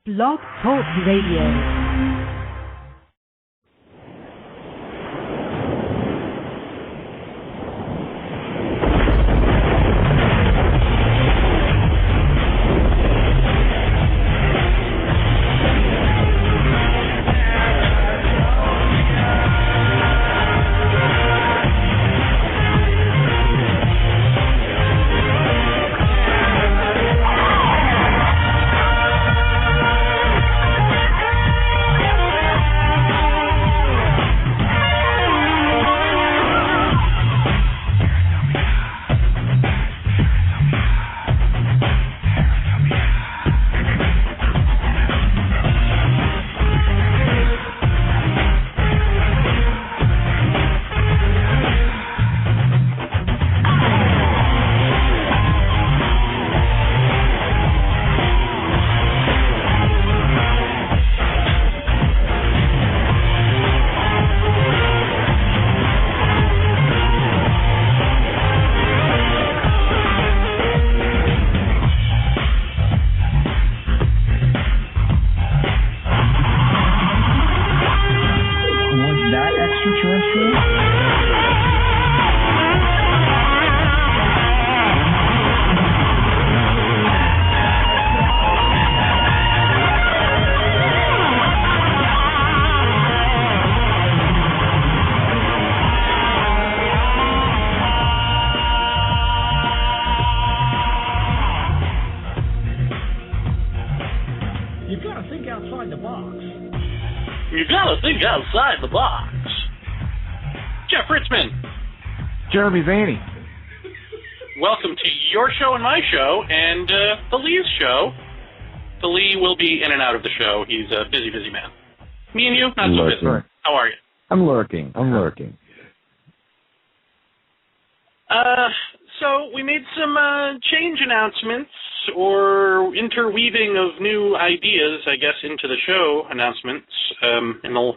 Blog Talk Radio. Outside the box. Jeff Ritzmann. Jeremy Vaeni. Welcome to your show and my show, and the Lee's show. The Lee will be in and out of the show. He's a busy, busy man. Me and you, not so busy. How are you? I'm lurking. So we made some change announcements or interweaving of new ideas, I guess, into the show announcements in the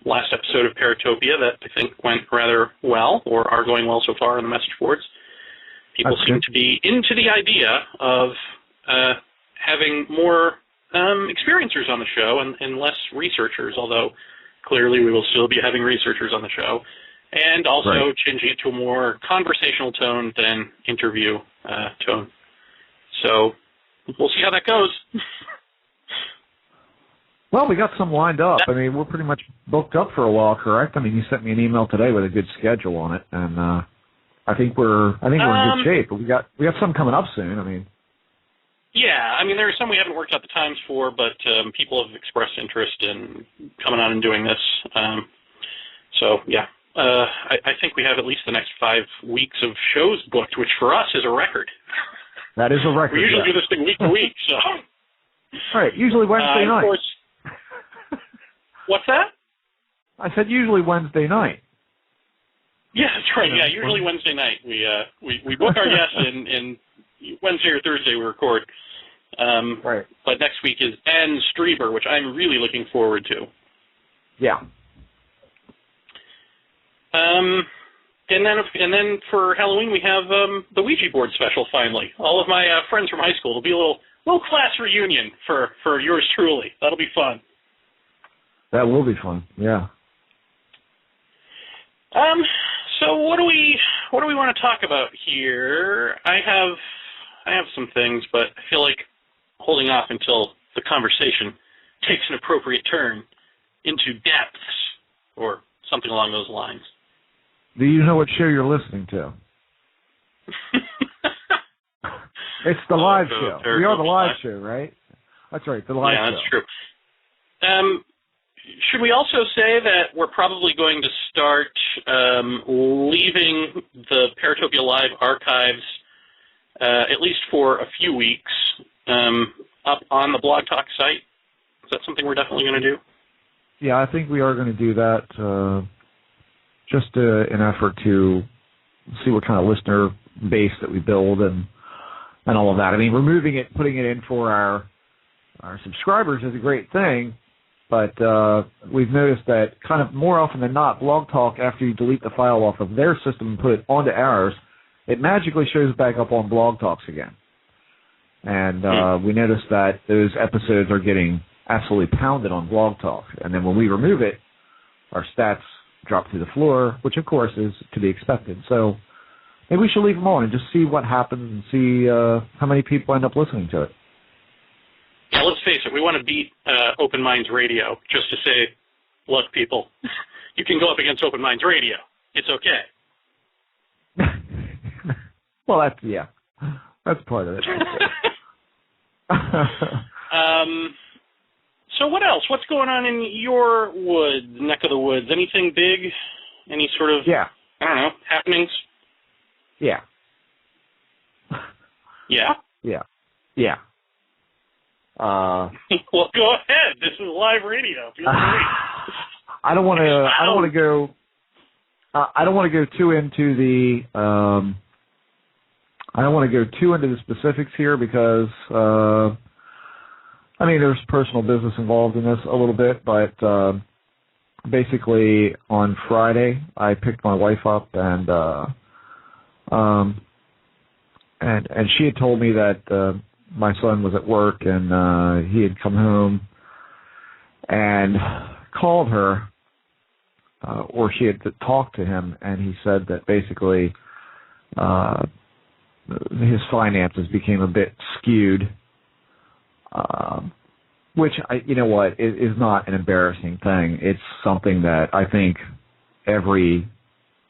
last episode of Paratopia that I think went rather well, or are going well so far in the message boards. People seem to be into the idea of having more experiencers on the show and less researchers, although clearly we will still be having researchers on the show, and also changing it to a more conversational tone than interview tone. So we'll see how that goes. Well, we got some lined up. I mean, we're pretty much booked up for a while, correct? I mean, you sent me an email today with a good schedule on it, and I think we're in good shape. But we got some coming up soon. I mean, yeah. I mean, there are some we haven't worked out the times for, but people have expressed interest in coming on and doing this. So yeah, I think we have at least the next 5 weeks of shows booked, which for us is a record. That is a record. We usually do this thing week to week, so. Right, usually Wednesday night. Of course. What's that? I said usually Wednesday night. Yeah, that's right. Yeah, usually Wednesday night. We book our guests and Wednesday or Thursday we record. Right. But next week is Anne Strieber, which I'm really looking forward to. Yeah. And then for Halloween we have the Ouija board special. Finally, all of my friends from high school. It'll be a little class reunion for yours truly. That'll be fun. That will be fun. Yeah. So what do we want to talk about here? I have some things, but I feel like holding off until the conversation takes an appropriate turn into depths or something along those lines. Do you know what show you're listening to? It's the live show. We are the live show, right? That's right, the live show. Yeah, that's true. Should we also say that we're probably going to start leaving the Paratopia Live archives, at least for a few weeks, up on the Blog Talk site? Is that something we're definitely going to do? Yeah, I think we are going to do that, just in effort to see what kind of listener base that we build and all of that. I mean, removing it, putting it in for our subscribers is a great thing, but we've noticed that kind of more often than not, Blog Talk, after you delete the file off of their system and put it onto ours, it magically shows back up on Blog Talks again. And we noticed that those episodes are getting absolutely pounded on Blog Talk. And then when we remove it, our stats drop through the floor, which, of course, is to be expected. So maybe we should leave them on and just see what happens and see how many people end up listening to it. Yeah, let's face it. We want to beat Open Minds Radio just to say, look, people, you can go up against Open Minds Radio. It's okay. Well, that's part of it. So what else? What's going on in your neck of the woods? Anything big? Any sort of, I don't know, happenings? Yeah. Yeah? Yeah. Well, go ahead. This is live radio. Feel free. I don't want to go. I don't want to go too into the. I don't want to go too into the specifics here because, there's personal business involved in this a little bit, but basically on Friday I picked my wife up and she had told me that my son was at work and he had come home and called her, or she had talked to him, and he said that basically his finances became a bit skewed, which, is not an embarrassing thing. It's something that I think every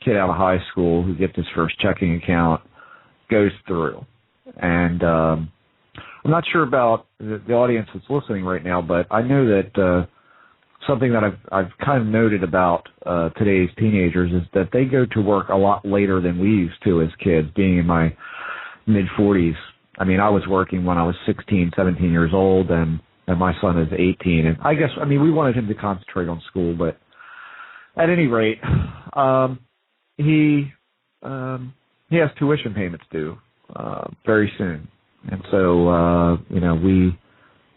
kid out of high school who gets his first checking account goes through. And I'm not sure about the audience that's listening right now, but I know that something that I've kind of noted about today's teenagers is that they go to work a lot later than we used to as kids, being in my mid-40s. I was working when I was 16, 17 years old, and my son is 18. And I guess, we wanted him to concentrate on school, but at any rate, he has tuition payments due very soon. And so,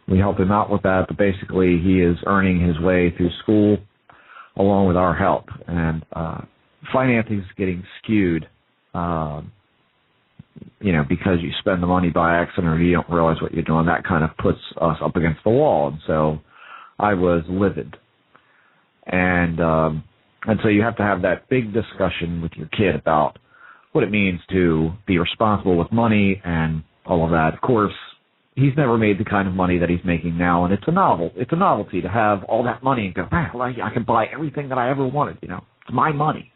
we help him out with that, but basically he is earning his way through school along with our help. And financing is getting skewed, because you spend the money by accident or you don't realize what you're doing. That kind of puts us up against the wall. And so I was livid. And so you have to have that big discussion with your kid about what it means to be responsible with money and all of that. Of course, he's never made the kind of money that he's making now, and it's a novelty to have all that money and go, well, I can buy everything that I ever wanted, it's my money.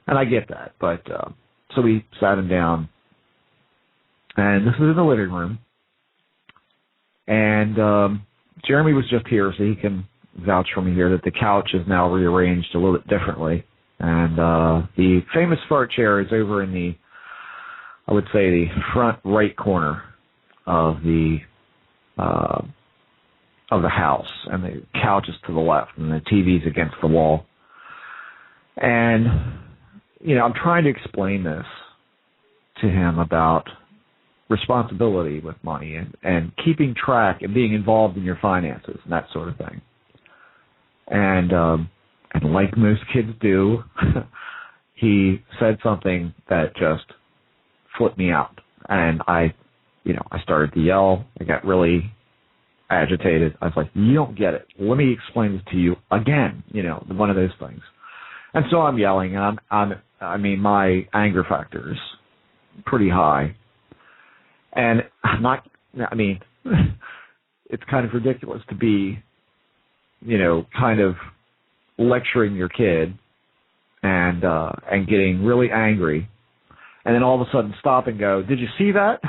And I get that, but so we sat him down, and this is in the living room, and Jeremy was just here, so he can vouch for me here that the couch is now rearranged a little bit differently, and the famous fart chair is over in the, I would say, the front right corner of the house, and the couch is to the left, and the TV's against the wall. And I'm trying to explain this to him about responsibility with money and keeping track and being involved in your finances and that sort of thing. And like most kids do, he said something that just flipped me out, and I started to yell. I got really agitated. I was like, you don't get it. Let me explain this to you again, one of those things. And so I'm yelling, and my anger factor is pretty high. And it's kind of ridiculous to be, kind of lecturing your kid and getting really angry, and then all of a sudden stop and go, did you see that?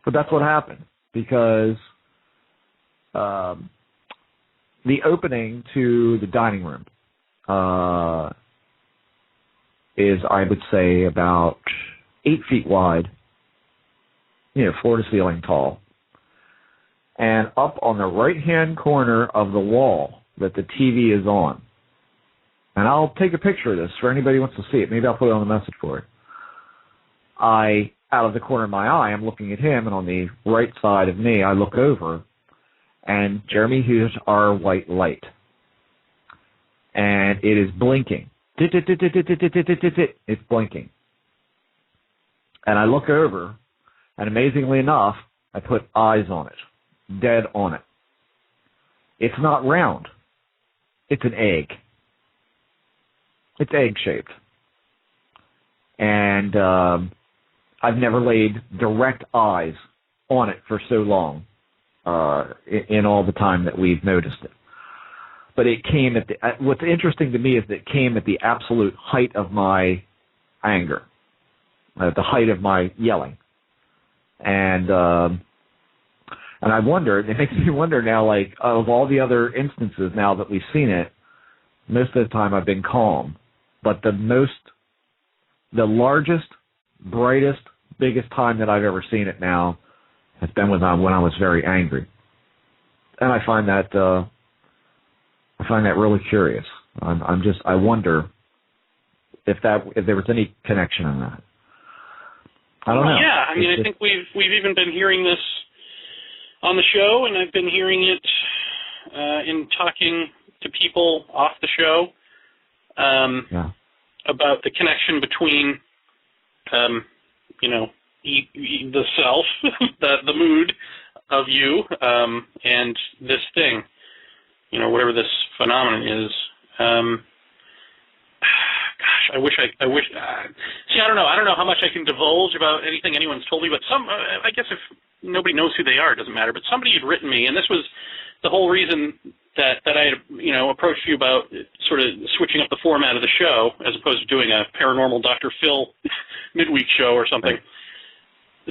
But that's what happened, because the opening to the dining room is, I would say, about 8 feet wide, floor to ceiling tall. And up on the right-hand corner of the wall that the TV is on, and I'll take a picture of this for anybody who wants to see it. Maybe I'll put it on the message board. Out of the corner of my eye, I'm looking at him, and on the right side of me, I look over, and Jeremy, here's our white light. And it is blinking. It's blinking. And I look over, And amazingly enough, I put eyes on it, dead on it. It's not round. It's an egg. It's egg-shaped. And I've never laid direct eyes on it for so long in all the time that we've noticed it. But it came at what's interesting to me is that it came at the absolute height of my anger, at the height of my yelling. And I wonder, it makes me wonder now, like, of all the other instances now that we've seen it, most of the time I've been calm. But the largest, brightest, biggest time that I've ever seen it now has been when I was very angry. And I find that really curious. I wonder if there was any connection in that. I don't know. Yeah, I mean, I think we've even been hearing this on the show, and I've been hearing it in talking to people off the show about the connection between, the self, the mood of you, and this thing, whatever this phenomenon is. I wish. See, I don't know. I don't know how much I can divulge about anything anyone's told me, but I guess if nobody knows who they are, it doesn't matter. But somebody had written me, and this was the whole reason that I had, approached you about sort of switching up the format of the show as opposed to doing a paranormal Dr. Phil midweek show or something. Right.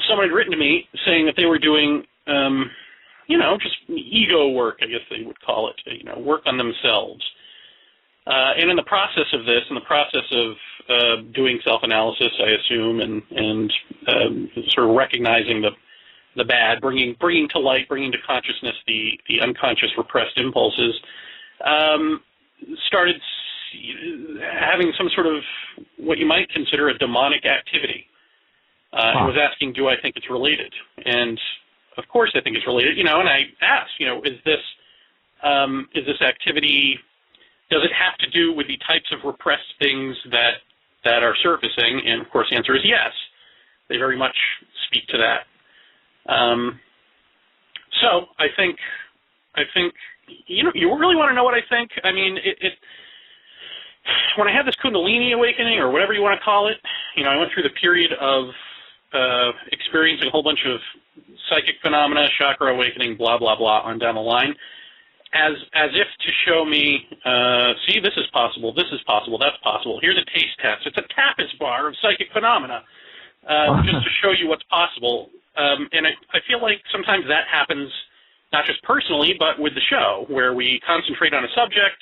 Someone had written to me saying that they were doing, just ego work, I guess they would call it, work on themselves. And in the process of this, in the process of doing self-analysis, I assume, and sort of recognizing the bad, bringing to light, bringing to consciousness the unconscious repressed impulses, started having some sort of what you might consider a demonic activity. And was asking, do I think it's related? And of course I think it's related, and I asked, is this activity, does it have to do with the types of repressed things that are surfacing? And of course the answer is yes. They very much speak to that. So I think you really want to know what I think? I mean, when I had this Kundalini awakening, or whatever you want to call it, I went through the period of experiencing a whole bunch of psychic phenomena, chakra awakening, blah, blah, blah, on down the line, as if to show me, see, this is possible, that's possible. Here's a taste test. It's a tapas bar of psychic phenomena, just to show you what's possible. And I feel like sometimes that happens not just personally, but with the show, where we concentrate on a subject,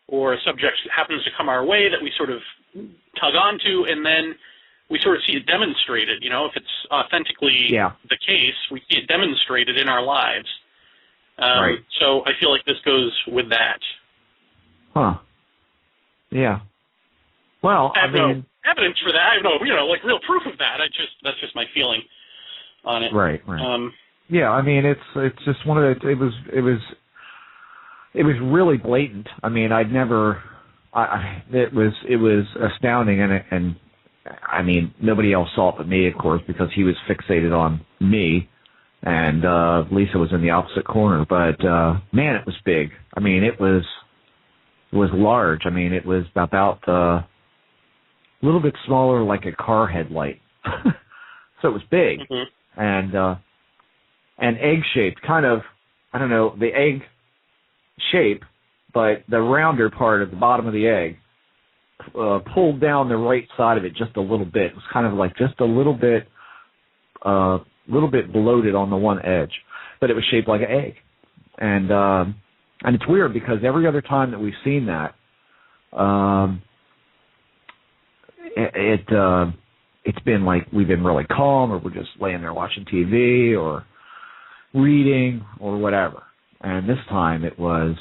or a subject happens to come our way that we sort of tug onto, and then we sort of see it demonstrated. If it's authentically the case, we see it demonstrated in our lives. Right. So I feel like this goes with that. Huh. Yeah. Well, I have no evidence for that. I have no, real proof of that. That's just my feeling on it. Right. Yeah, I mean, it's just one of the. It was really blatant. I mean, I'd never. It was astounding, and I mean, nobody else saw it but me, of course, because he was fixated on me, and Lisa was in the opposite corner. But man, it was big. I mean, it was large. I mean, it was about a little bit smaller, like a car headlight. So it was big. Mm-hmm. And egg-shaped, kind of, I don't know, the egg shape, but the rounder part at the bottom of the egg pulled down the right side of it just a little bit. It was kind of like just a little bit bloated on the one edge, but it was shaped like an egg. And it's weird because every other time that we've seen that, it's been like we've been really calm, or we're just laying there watching TV or reading or whatever. And this time it was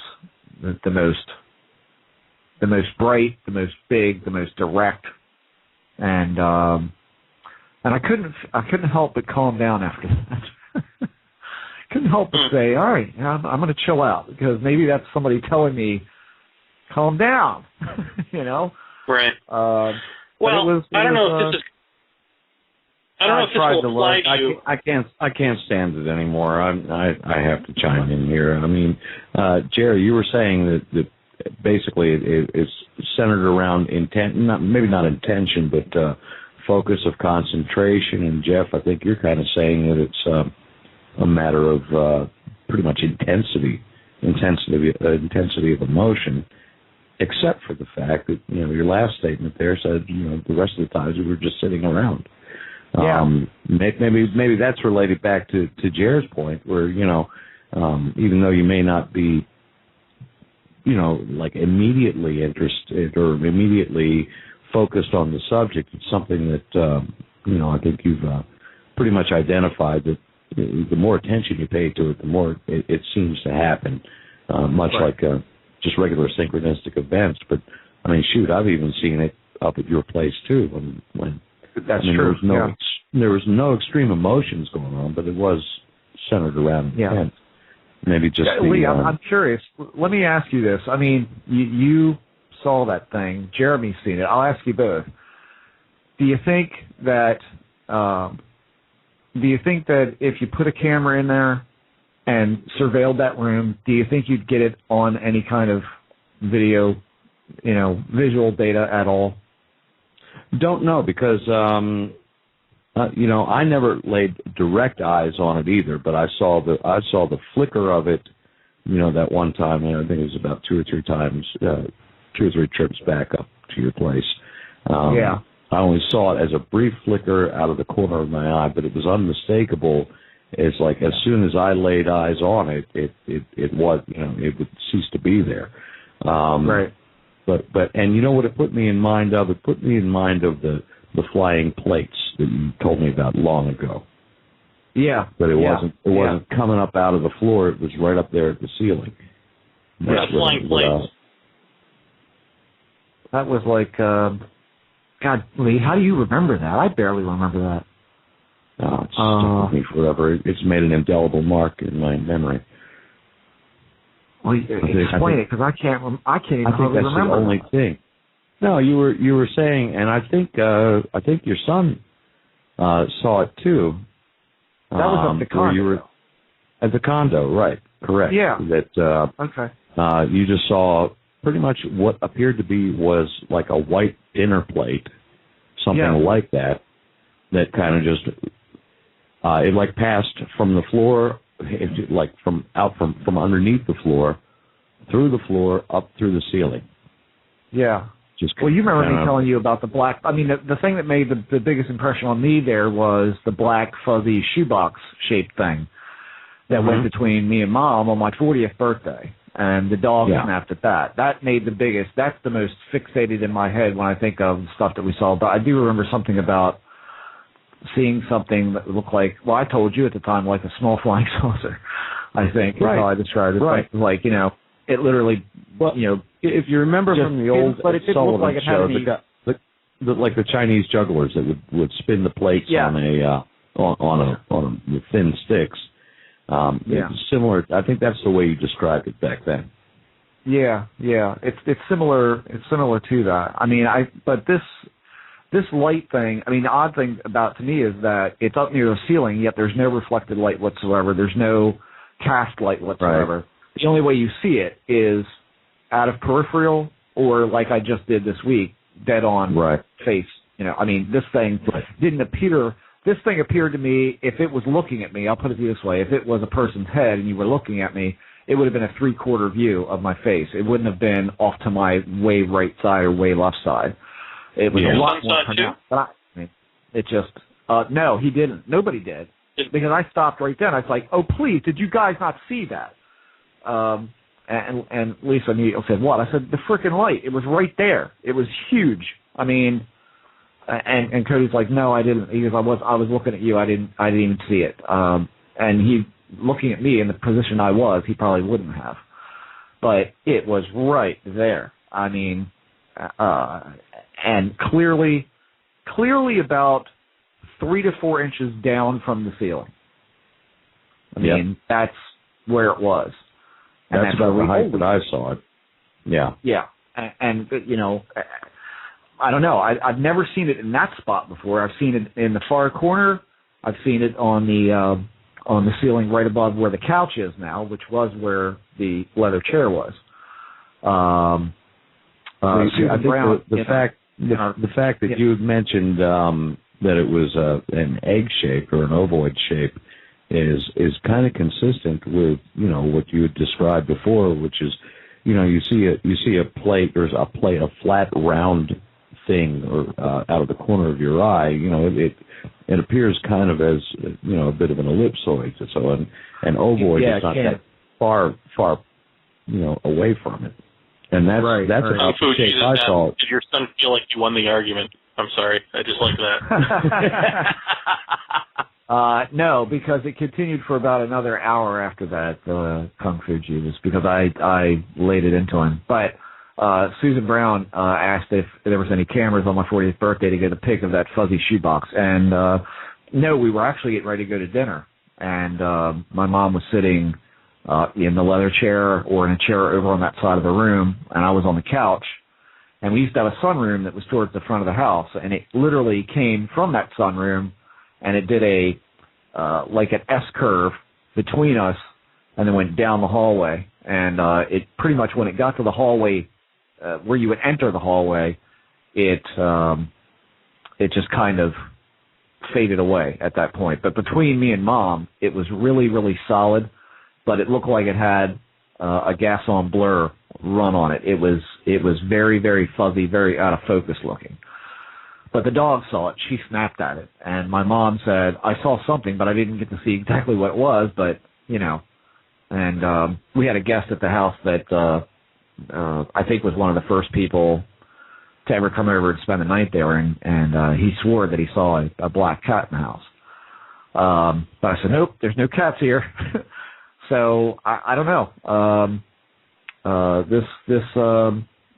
the most bright, the most big, the most direct, and I couldn't help but calm down after that. Couldn't help but say, all right, I'm going to chill out, because maybe that's somebody telling me, calm down, Right. Well, I don't know if this is. I don't know if this will apply to you. I can't stand it anymore. I have to chime in here. I mean, Jerry, you were saying that basically it's centered around maybe not intention, but focus of concentration. And Jeff, I think you're kind of saying that it's a matter of pretty much intensity of emotion, except for the fact that your last statement there said the rest of the times we were just sitting around. Yeah. Maybe that's related back to Jer's point, where even though you may not be like immediately interested or immediately focused on the subject, it's something that I think you've pretty much identified that the more attention you pay to it, the more it seems to happen, much right. like just regular synchronistic events. But I mean, shoot, I've even seen it up at your place too. When that's true. There was no extreme emotions going on, but it was centered around intent. Maybe just Lee, I'm curious. Let me ask you this. I mean, you saw that thing. Jeremy's seen it. I'll ask you both. Do you think that if you put a camera in there and surveilled that room, do you think you'd get it on any kind of video, visual data at all? Don't know, because I never laid direct eyes on it either, but I saw the flicker of it, that one time. I think it was about two or three trips back up to your place. I only saw it as a brief flicker out of the corner of my eye, but it was unmistakable. It's like as soon as I laid eyes on it, it was, it would cease to be there. Right. But and you know what it put me in mind of? It put me in mind of the flying plates that you told me about long ago. Yeah. But it wasn't coming up out of the floor. It was right up there at the ceiling. Flying plates. That was like, God, Lee, how do you remember that? I barely remember that. Oh, it's stuck with me forever. It's made an indelible mark in my memory. Well, explain it, because I can't even hardly remember. The only thing. No, you were saying, and I think your son saw it too. That was up the condo. You were at the condo, right? Correct. Yeah. That. Okay. You just saw pretty much what appeared to be was like a white dinner plate, something like that. That kind of just it like passed from the floor, like from underneath the floor, through the floor, up through the ceiling. Yeah. Well, you remember me telling you about the black. I mean, the thing that made the biggest impression on me there was the black fuzzy shoebox-shaped thing that went between me and Mom on my 40th birthday, and the dog snapped at that. That made the biggest. That's the most fixated in my head when I think of stuff that we saw. But I do remember something about seeing something that looked like, well, I told you at the time, like a small flying saucer, I think. That's how I described it. Right. Like, it literally, if you remember from the old Sullivan like show, like the Chinese jugglers that would spin the plates on with thin sticks. It's similar. I think that's the way you described it back then. Yeah. It's similar. It's similar to that. I mean, but this light thing. I mean, the odd thing about it to me is that it's up near the ceiling, yet there's no reflected light whatsoever. There's no cast light whatsoever. Right. The only way you see it is out of peripheral, or like I just did this week, dead on face. I mean, this thing didn't appear. This thing appeared to me, if it was looking at me, I'll put it this way, if it was a person's head and you were looking at me, it would have been a 3/4 view of my face. It wouldn't have been off to my way right side or way left side. It was a lot more pronounced. But it just, no, he didn't. Nobody did. Because I stopped right then. I was like, oh, please, did you guys not see that? And Lisa said, what? I said, the frickin' light. It was right there. It was huge. I mean, and Cody's like, no, I didn't. He goes, I was looking at you. I didn't even see it. And he, looking at me in the position I was, he probably wouldn't have. But it was right there. I mean, and clearly about 3 to 4 inches down from the ceiling. I mean, that's where it was. And that's about the height that I saw it. Yeah. Yeah. And I don't know. I've never seen it in that spot before. I've seen it in the far corner. I've seen it on the ceiling right above where the couch is now, which was where the leather chair was. The fact that you had mentioned that it was an egg shape or an ovoid shape is kind of consistent with what you had described before, which is you see a plate or a flat round thing or out of the corner of your eye. It appears kind of as a bit of an ellipsoid. So an ovoid is not that far away from it. And that's right. That's a shape I saw. Did your son feel like you won the argument? I'm sorry. I just like that. No, because it continued for about another hour after that, Kung Fu Jesus, because I laid it into him. But Susan Brown asked if there was any cameras on my 40th birthday to get a pic of that fuzzy shoebox. And no, we were actually getting ready to go to dinner. And my mom was sitting in the leather chair or in a chair over on that side of the room, and I was on the couch. And we used to have a sunroom that was towards the front of the house, and it literally came from that sunroom, and it did like an S curve between us, and then went down the hallway. And it pretty much, when it got to the hallway, where you would enter the hallway, it just kind of faded away at that point. But between me and Mom, it was really, really solid, but it looked like it had a Gaston blur run on it. It was very, very fuzzy, very out of focus looking. But the dog saw it. She snapped at it. And my mom said, I saw something, but I didn't get to see exactly what it was, but, And we had a guest at the house that I think was one of the first people to ever come over and spend the night there, and he swore that he saw a black cat in the house. But I said, nope, there's no cats here. So I don't know.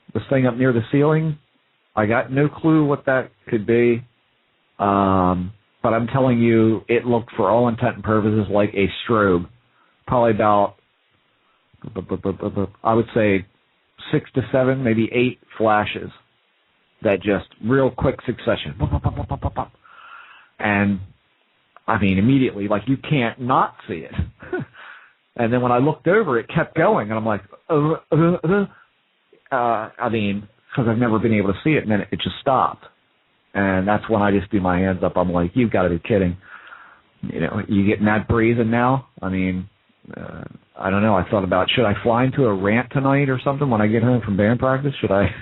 This thing up near the ceiling, I got no clue what that could be. But I'm telling you, it looked, for all intent and purposes, like a strobe. Probably about, I would say, 6 to 7, maybe 8 flashes that just real quick succession. And, I mean, immediately, like, you can't not see it. And then when I looked over, it kept going, and I'm like, I mean, because I've never been able to see it, and then it just stopped. And that's when I just do my hands up. I'm like, you've got to be kidding. You getting that brazen now? I mean, I don't know. I thought about, should I fly into a rant tonight or something when I get home from band practice? Should I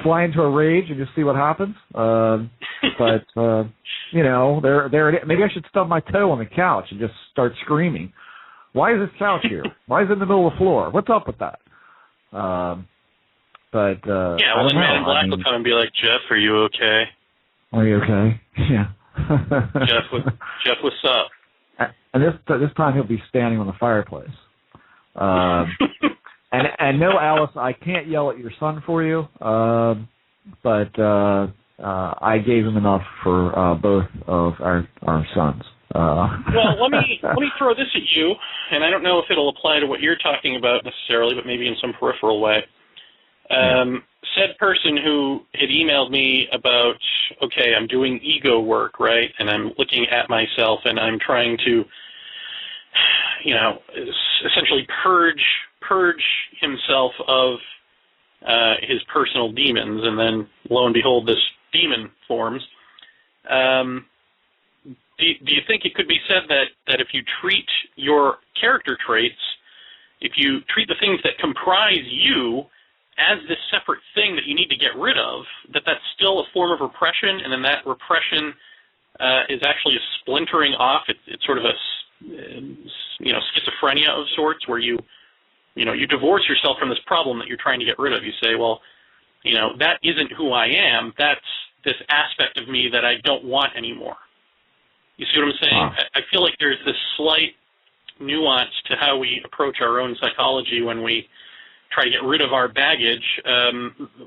fly into a rage and just see what happens? But there it is. Maybe I should stub my toe on the couch and just start screaming. Why is this couch here? Why is it in the middle of the floor? What's up with that? Yeah, well, the man in black will come and be like, Jeff, are you okay? Are you okay? Yeah. Jeff, what's up? And this time he'll be standing on the fireplace. And no, Alice, I can't yell at your son for you, but I gave him enough for both of our sons. Well, let me throw this at you, and I don't know if it'll apply to what you're talking about necessarily, but maybe in some peripheral way. Said person who had emailed me about, okay, I'm doing ego work, right, and I'm looking at myself, and I'm trying to, essentially purge himself of his personal demons, and then lo and behold, this demon forms. Do you think it could be said that if you treat your character traits, if you treat the things that comprise you as this separate thing that you need to get rid of, that's still a form of repression, and then that repression is actually a splintering off? It's sort of a schizophrenia of sorts, where you divorce yourself from this problem that you're trying to get rid of. You say, well, that isn't who I am. That's this aspect of me that I don't want anymore. You see what I'm saying? I feel like there's this slight nuance to how we approach our own psychology when we try to get rid of our baggage,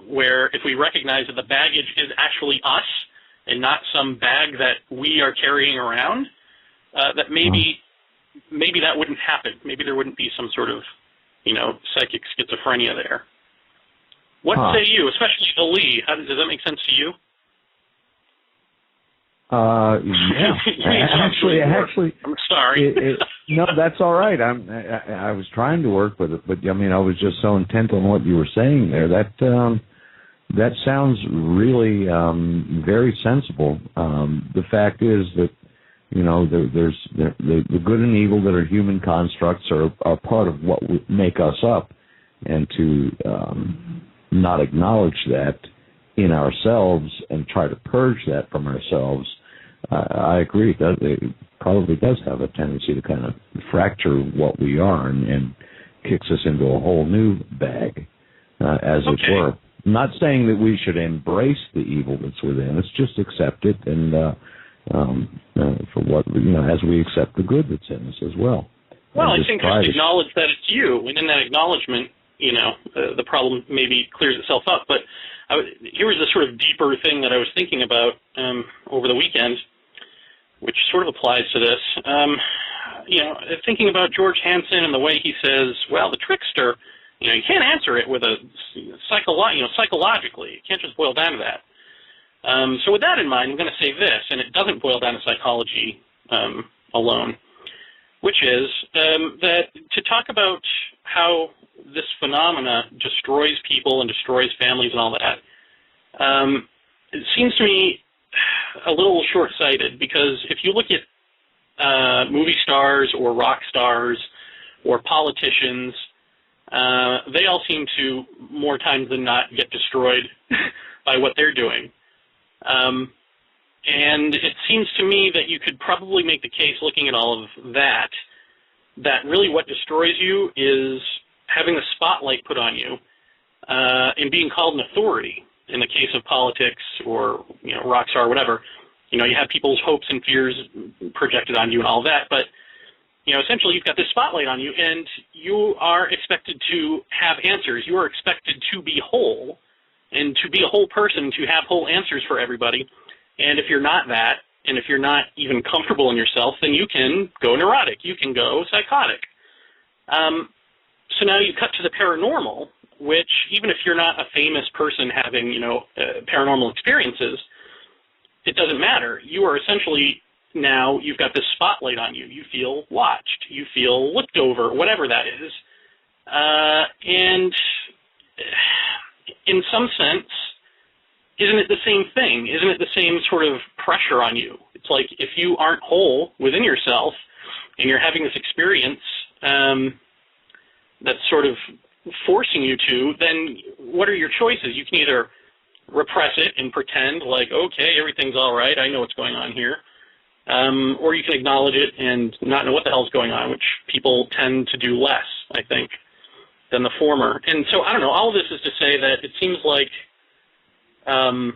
where if we recognize that the baggage is actually us and not some bag that we are carrying around, that maybe that wouldn't happen. Maybe there wouldn't be some sort of, psychic schizophrenia there. What say you, especially the Lee? Does that make sense to you? Yeah. actually, I'm sorry. No, that's all right. I was trying to work with it, but I mean, I was just so intent on what you were saying there. That sounds really very sensible. The fact is that, you know, there's the good and evil that are human constructs are part of what make us up, and to not acknowledge that in ourselves and try to purge that from ourselves, I agree. It probably does have a tendency to kind of fracture what we are and kicks us into a whole new bag, as it were. I'm not saying that we should embrace the evil that's within us, just accept it, and for what, you know, as we accept the good that's in us as well. Well, I think just acknowledge that it's you, and in that acknowledgement, you know, the problem maybe clears itself up. But here was the sort of deeper thing that I was thinking about over the weekend, which sort of applies to this. You know, thinking about George Hansen and the way he says, well, the trickster, you know, you can't answer it with a psychologically. It can't just boil down to that. So with that in mind, I'm going to say this, and it doesn't boil down to psychology alone, which is that to talk about how this phenomena destroys people and destroys families and all that, it seems to me a little short-sighted, because if you look at movie stars or rock stars or politicians, they all seem to, more times than not, get destroyed by what they're doing. And it seems to me that you could probably make the case, looking at all of that, that really what destroys you is having the spotlight put on you and being called an authority. In the case of politics or, you know, rock star or whatever, you know, you have people's hopes and fears projected on you and all that, but, you know, essentially you've got this spotlight on you, and you are expected to have answers. You are expected to be whole, and to be a whole person, to have whole answers for everybody. And if you're not that, and if you're not even comfortable in yourself, then you can go neurotic. You can go psychotic. So now you cut to the paranormal, which, even if you're not a famous person having, you know, paranormal experiences, it doesn't matter. You are essentially, now you've got this spotlight on you. You feel watched. You feel looked over, whatever that is. And in some sense, isn't it the same thing? Isn't it the same sort of pressure on you? It's like, if you aren't whole within yourself and you're having this experience that's sort of forcing you to, then what are your choices? You can either repress it and pretend like, okay, everything's all right, I know what's going on here, or you can acknowledge it and not know what the hell's going on, which people tend to do less, I think, than the former. And so, I don't know, all of this is to say that it seems like the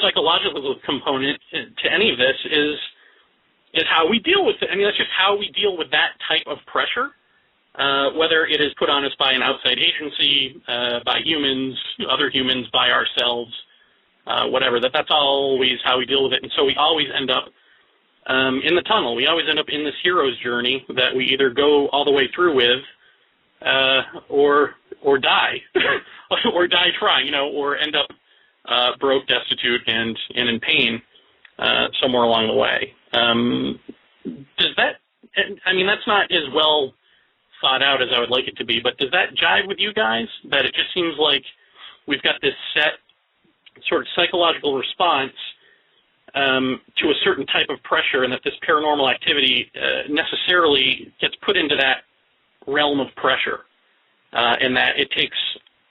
psychological component to any of this is how we deal with it. I mean, that's just how we deal with that type of pressure, whether it is put on us by an outside agency, by humans, other humans, by ourselves, whatever. That's always how we deal with it. And so we always end up in the tunnel. We always end up in this hero's journey that we either go all the way through with, or die, or die trying, you know, or end up broke, destitute, and in pain somewhere along the way. Does that? I mean, that's not as well thought out as I would like it to be, but does that jive with you guys? That it just seems like we've got this set sort of psychological response to a certain type of pressure, and that this paranormal activity necessarily gets put into that realm of pressure, and that it takes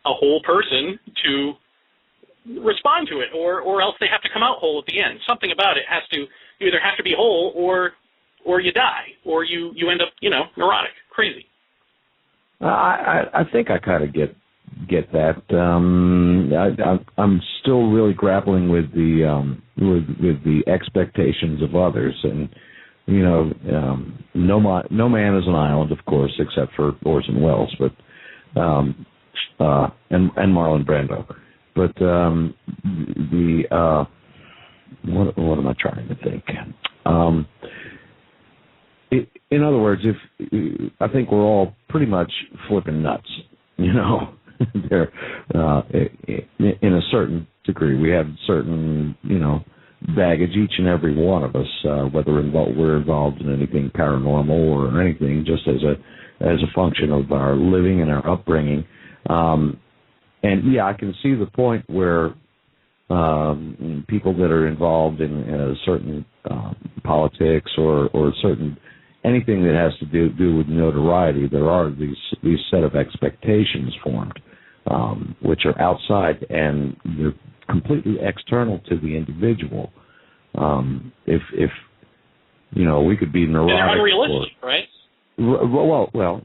a whole person to respond to it, or else they have to come out whole at the end. Something about it has to, you either have to be whole, or you die, or you end up, you know, neurotic, crazy. I think I kind of get that. I'm still really grappling with the expectations of others, and you know, no man is an island, of course, except for Orson Welles, but and Marlon Brando. But what am I trying to think? In other words, I think we're all pretty much flipping nuts, you know. They're in a certain degree. We have certain, baggage, each and every one of us, whether we're involved in anything paranormal or anything, just as a function of our living and our upbringing. And yeah, I can see the point where people that are involved in a certain politics or certain anything that has to do with notoriety, there are these set of expectations formed, which are outside and they're completely external to the individual. If we could be neurotic. They're unrealistic, right? Well,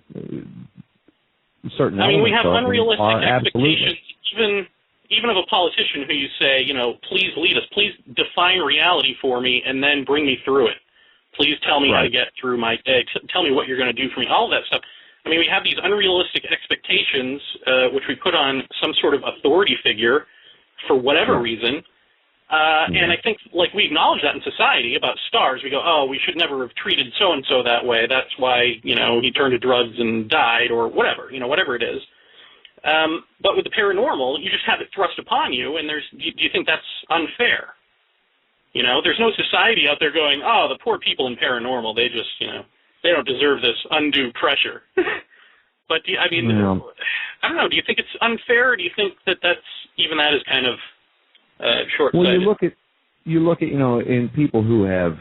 certain. I mean, we have unrealistic absolutely. expectations, even of a politician who you say, please lead us, please define reality for me, and then bring me through it. Please tell me how to get through my day. Tell me what you're going to do for me. All of that stuff. I mean, we have these unrealistic expectations, which we put on some sort of authority figure for whatever reason. And I think, we acknowledge that in society about stars. We go, oh, we should never have treated so-and-so that way. That's why, he turned to drugs and died or whatever, whatever it is. But with the paranormal, you just have it thrust upon you, and do you think that's unfair? There's no society out there going, oh, the poor people in paranormal, they just, they don't deserve this undue pressure. But, I don't know, do you think it's unfair, or do you think that that is kind of short-sighted? Well, you look at, in people who have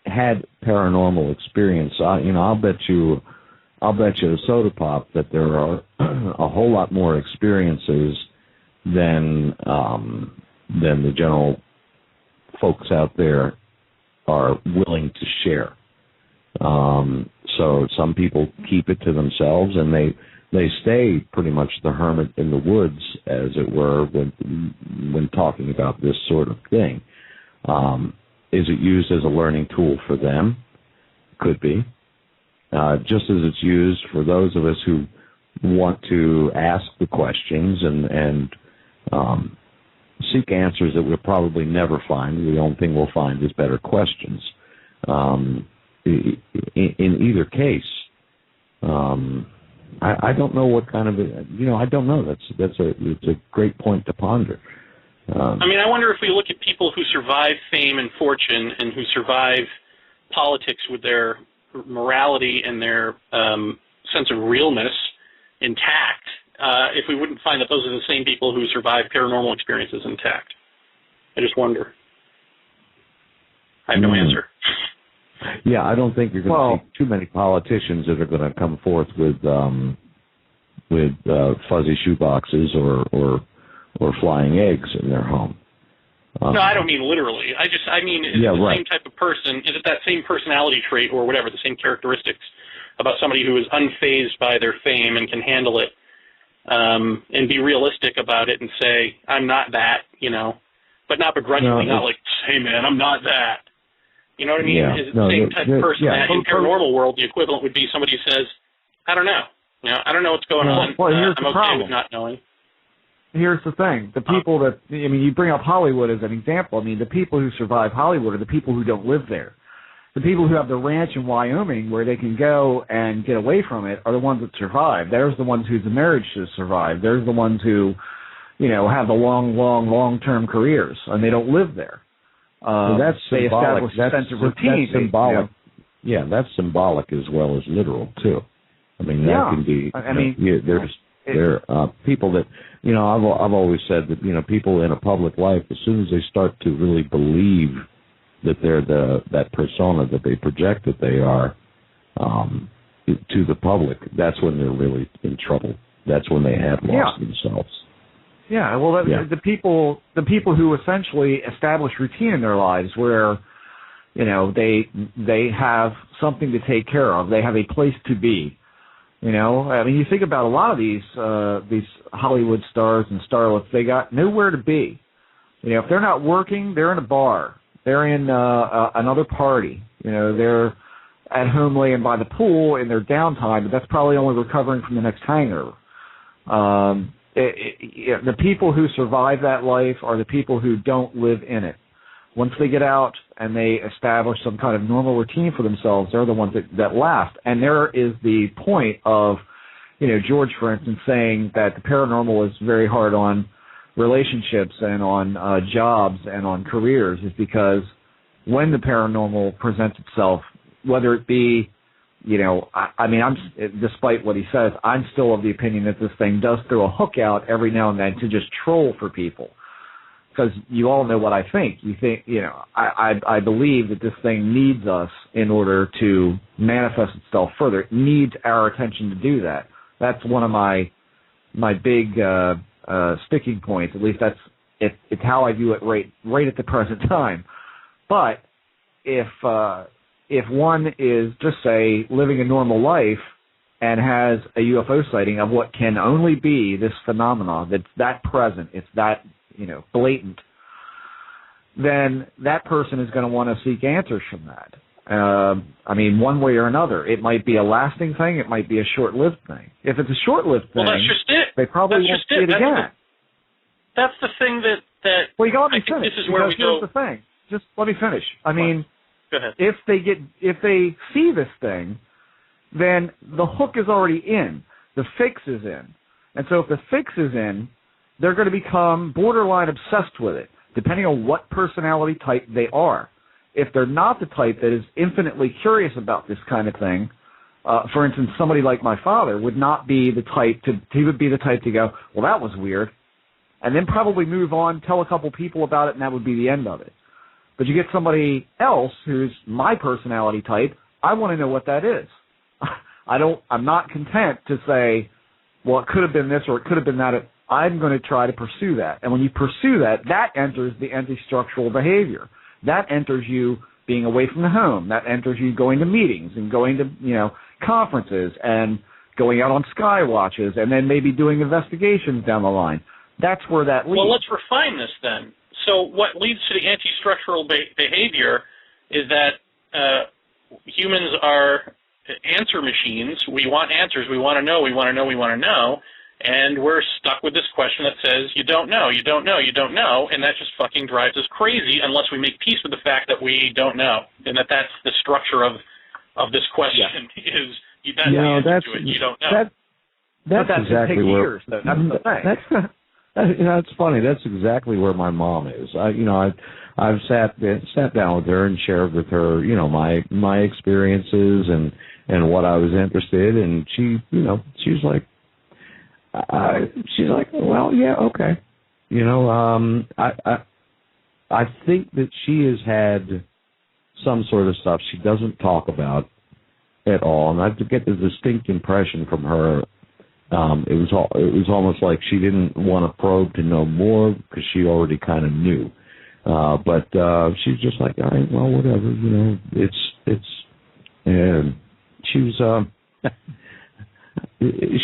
had paranormal experience, I'll bet you a soda pop that there are a whole lot more experiences than the general folks out there are willing to share. So some people keep it to themselves, and they stay pretty much the hermit in the woods, as it were, when talking about this sort of thing. Is it used as a learning tool for them? Could be. Just as it's used for those of us who want to ask the questions and seek answers that we'll probably never find. The only thing we'll find is better questions. In either case, I don't know what kind of I don't know. It's a great point to ponder. I wonder if we look at people who survive fame and fortune and who survive politics with their morality and their sense of realness intact, if we wouldn't find that those are the same people who survive paranormal experiences intact. I just wonder. I have no answer. Yeah, I don't think you're going to see too many politicians that are going to come forth with fuzzy shoeboxes or flying eggs in their home. No, I don't mean literally. I mean, is it the same type of person? Is it that same personality trait or whatever, the same characteristics about somebody who is unfazed by their fame and can handle it and be realistic about it and say, I'm not that, but not begrudgingly, not like, hey, man, I'm not that. You know what I mean? Yeah. Is it the same type of person that in paranormal world, the equivalent would be somebody who says, I don't know. I don't know what's going on. Well, here's I'm the okay problem. with not knowing. Here's the thing. The people that, you bring up Hollywood as an example. The people who survive Hollywood are the people who don't live there. The people who have the ranch in Wyoming where they can go and get away from it are the ones that survive. There's the ones whose marriage has survived. There's the ones who, have the long-term careers, and they don't live there. That's they symbolic. establish a sense of routine. That's symbolic. Yeah, that's symbolic as well as literal too. That can be. There are people that I've always said that people in a public life, as soon as they start to really believe that they're that persona that they project that they are to the public, that's when they're really in trouble. That's when they have lost themselves. Yeah, well, the people who essentially establish routine in their lives, where they have something to take care of, they have a place to be. You think about a lot of these Hollywood stars and starlets, they got nowhere to be. If they're not working, they're in a bar, they're in another party. They're at home laying by the pool in their downtime, but that's probably only recovering from the next hangover. The people who survive that life are the people who don't live in it. Once they get out and they establish some kind of normal routine for themselves, they're the ones that last. And there is the point of George, for instance, saying that the paranormal is very hard on relationships and on jobs and on careers is because when the paranormal presents itself, whether it be, despite what he says, I'm still of the opinion that this thing does throw a hook out every now and then to just troll for people. Because you all know what I think. I believe that this thing needs us in order to manifest itself further. It needs our attention to do that. That's one of my big sticking points. At least it's how I view it right at the present time. But if one is, just say, living a normal life and has a UFO sighting of what can only be this phenomenon that's that present, it's that blatant, then that person is going to want to seek answers from that. One way or another. It might be a lasting thing. It might be a short-lived thing. If it's a short-lived thing, that's just it. They probably won't see it again. That's the thing that well, you got to let me finish. This is where we go. Here's the thing. Just let me finish. Go ahead. If they see this thing, then the hook is already in. The fix is in. And so if the fix is in, they're going to become borderline obsessed with it, depending on what personality type they are. If they're not the type that is infinitely curious about this kind of thing, for instance, somebody like my father would not be the type he would be the type to go, well, that was weird, and then probably move on, tell a couple people about it, and that would be the end of it. But you get somebody else who's my personality type, I want to know what that is. I'm not content to say, well, it could have been this or it could have been that. I'm going to try to pursue that. And when you pursue that, that enters the anti-structural behavior. That enters you being away from the home. That enters you going to meetings and going to, conferences and going out on sky watches and then maybe doing investigations down the line. That's where that leads. Well, let's refine this then. So what leads to the anti-structural behavior is that humans are answer machines. We want answers. We want to know. We want to know. We want to know. And we're stuck with this question that says, you don't know, you don't know, you don't know, and that just fucking drives us crazy unless we make peace with the fact that we don't know, and that's the structure of this question is that's the answer to it. You don't know. That's exactly where. That's the thing. That's funny. That's exactly where my mom is. I've sat down with her and shared with her, my experiences and what I was interested in. And she's like. She's like, well, yeah, okay. I think that she has had some sort of stuff she doesn't talk about at all, and I get the distinct impression from her. It was almost like she didn't want to probe to know more because she already kind of knew. But she's just like, all right, well, whatever, and she was.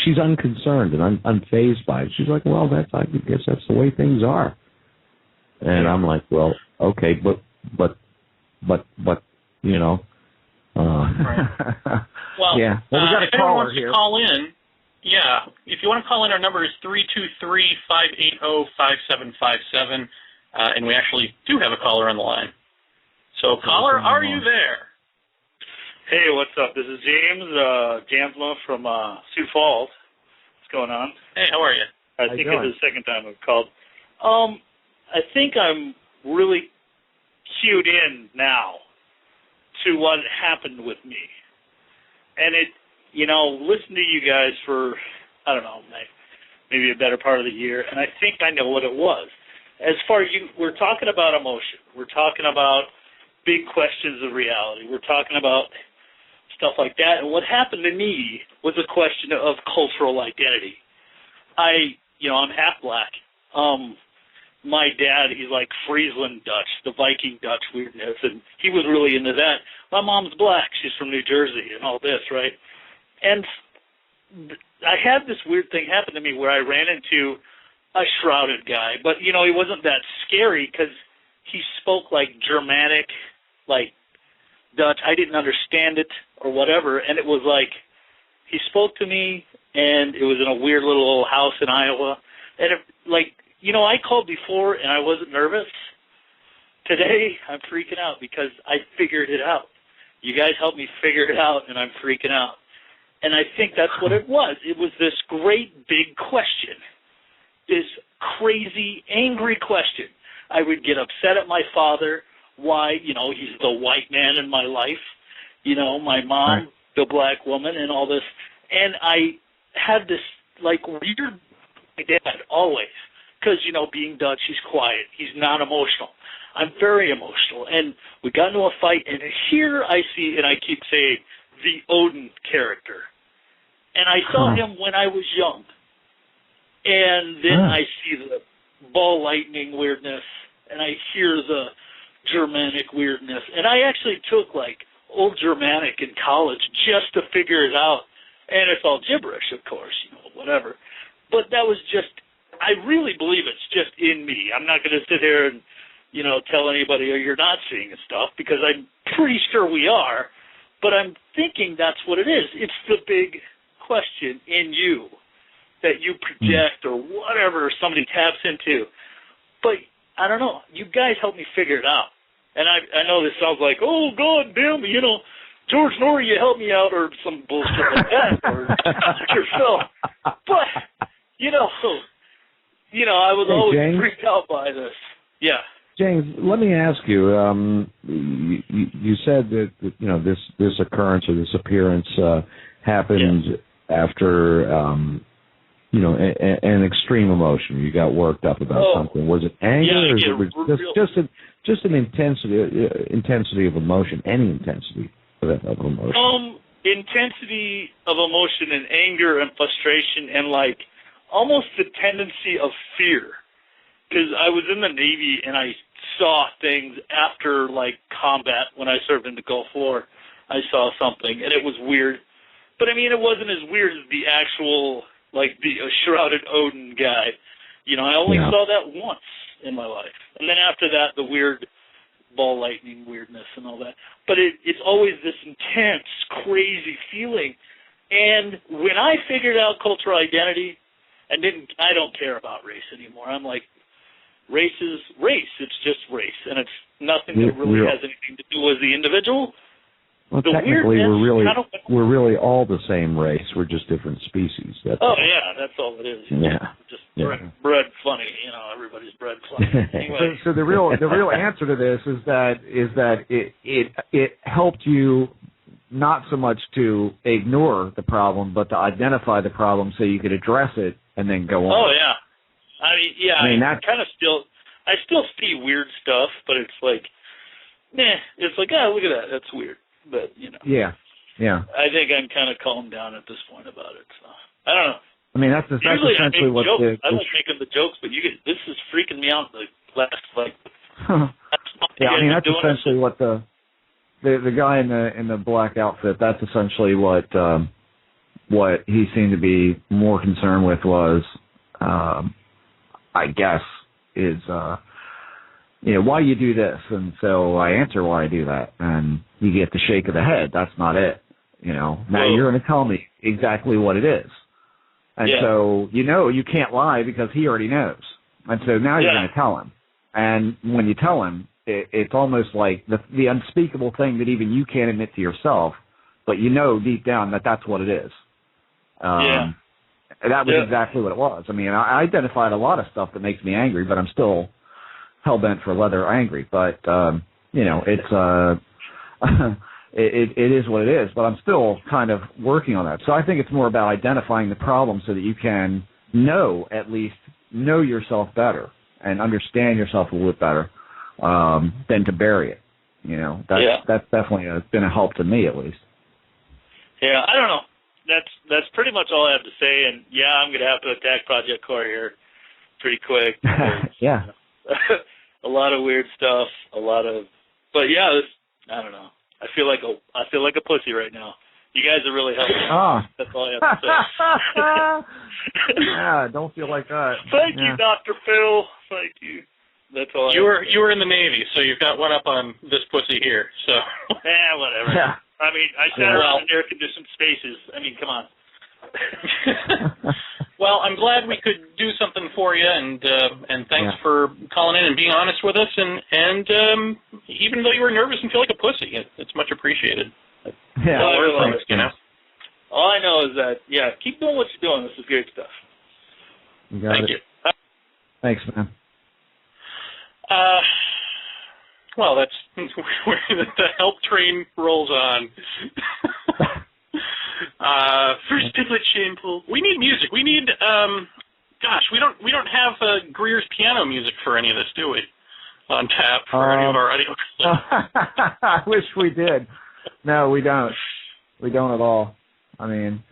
She's unconcerned and unfazed by it. She's like, well, I guess that's the way things are. And I'm like, well, okay, but Right. Well, yeah. Well, we got a if anyone wants here. to call in, if you want to call in, our number is 323-580-5757, and we actually do have a caller on the line. So, caller, are you there? Hey, what's up? This is James Jansma from Sioux Falls. What's going on? Hey, how are you? I think it's the second time I've called. I think I'm really cued in now to what happened with me. And listen to you guys for, I don't know, maybe a better part of the year, and I think I know what it was. As far as we're talking about emotion. We're talking about big questions of reality. We're talking about stuff like that. And what happened to me was a question of cultural identity. I'm half black. My dad, he's like Friesland Dutch, the Viking Dutch weirdness, and he was really into that. My mom's black. She's from New Jersey and all this, right? And I had this weird thing happen to me where I ran into a shrouded guy, but, he wasn't that scary because he spoke like Germanic, like Dutch. I didn't understand it or whatever, and it was like he spoke to me, and it was in a weird little house in Iowa. And I called before, and I wasn't nervous. Today, I'm freaking out because I figured it out. You guys helped me figure it out, and I'm freaking out. And I think that's what it was. It was this great big question, this crazy, angry question. I would get upset at my father, why, he's the white man in my life, my mom, right. the black woman, and all this. And I had this, weird, my dad, always. Because, being Dutch, he's quiet. He's not emotional. I'm very emotional. And we got into a fight, and here I see, and I keep saying, the Odin character. And I saw him when I was young. And then I see the ball lightning weirdness, and I hear the Germanic weirdness. And I actually took, Old Germanic in college just to figure it out. And it's all gibberish, of course, whatever. But that was just, I really believe it's just in me. I'm not going to sit here and, tell anybody, oh, you're not seeing stuff, because I'm pretty sure we are. But I'm thinking that's what it is. It's the big question in you that you project or whatever somebody taps into. But I don't know. You guys help me figure it out. And I know this sounds like, oh, God damn, George Norrie, you help me out, or some bullshit like that, or Dr. Phil. But, I was always James, freaked out by this. Yeah. James, let me ask you. You said that this occurrence or this appearance happened after an extreme emotion. You got worked up about something. Was it anger, or was it just an intensity of emotion? Any intensity of emotion? Intensity of emotion and anger and frustration and almost the tendency of fear. Because I was in the Navy and I saw things after combat when I served in the Gulf War. I saw something and it was weird. But it wasn't as weird as the actual the shrouded Odin guy. I only saw that once in my life. And then after that, the weird ball lightning weirdness and all that. But it's always this intense, crazy feeling. And when I figured out cultural identity, I don't care about race anymore. I'm like, race is race. It's just race, and it's nothing that really has anything to do with the individual. Well, technically, we're really all the same race. We're just different species. That's that's all it is. Bred funny. Everybody's bred funny. Anyway. So the real answer to this is that it helped you not so much to ignore the problem, but to identify the problem so you could address it and then go on. Oh yeah. I still see weird stuff, but it's it's look at that, that's weird. But Yeah. I think I'm kind of calmed down at this point about it. So I don't know. That's essentially what I like making the jokes, but this is freaking me out. The last that's essentially what the guy in the black outfit. That's essentially what he seemed to be more concerned with was. I guess, is, why you do this? And so I answer why I do that. And you get the shake of the head. That's not it. Now you're going to tell me exactly what it is. And so, you can't lie because he already knows. And so now you're going to tell him. And when you tell him, it's almost like the unspeakable thing that even you can't admit to yourself, but deep down that that's what it is. That was exactly what it was. I identified a lot of stuff that makes me angry, but I'm still hell-bent for leather angry. But, it's it is what it is. But I'm still kind of working on that. So I think it's more about identifying the problem so that you can at least know yourself better and understand yourself a little bit better than to bury it. That's definitely been a help to me at least. Yeah, I don't know. That's pretty much all I have to say, and I'm going to have to attack Project Core here pretty quick. Yeah. A lot of weird stuff, but I don't know. I feel like a pussy right now. You guys are really helping me. That's all I have to say. Don't feel like that. Thank you, Dr. Phil. Thank you. That's all. You were in the Navy, so you've got one up on this pussy here. So. Whatever. Yeah. I sat around in air-conditioned spaces. Come on. Well, I'm glad we could do something for you, and thanks for calling in and being honest with us. And even though you were nervous and feel like a pussy, it's much appreciated. Yeah, well, All I know is that, keep doing what you're doing. This is great stuff. You got Thank it. you. Thanks, man. Well, that's where the help train rolls on. First piglet shameful. We need music. We need we don't have Greer's piano music for any of this, do we? On tap for any of our audio clips. I wish we did. No, we don't. We don't at all. I mean, I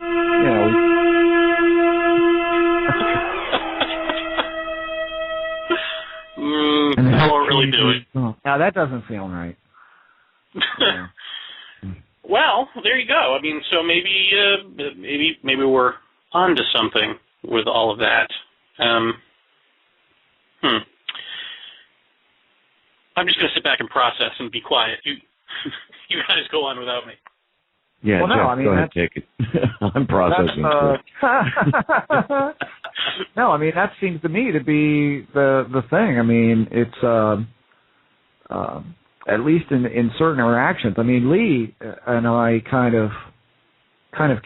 won't really do it. Now that doesn't sound right. Yeah. Well, there you go. I mean, so maybe we're onto something with all of that. I'm just going to sit back and process and be quiet. You guys go on without me. Yeah, well, no, Jeff, I mean, go ahead, take it. I'm processing. No, I mean, that seems to me to be the thing. I mean, it's at least in certain interactions. I mean, Lee and I kind of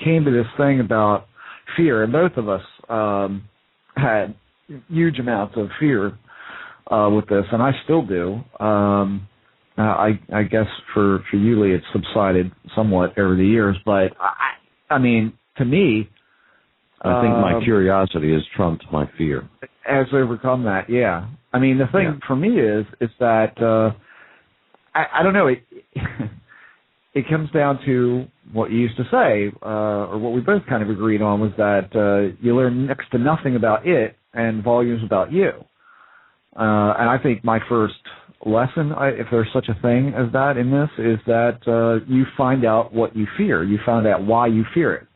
came to this thing about fear, and both of us had huge amounts of fear with this, and I still do. I guess for you, Lee, it's subsided somewhat over the years, but I mean, to me, I think my curiosity has trumped my fear. Has overcome that, yeah. I mean, the thing for me is that I don't know. It comes down to what you used to say, or what we both kind of agreed on, was that you learn next to nothing about it and volumes about you. And I think my first lesson, if there's such a thing as that in this, is that you find out what you fear. You find out why you fear it.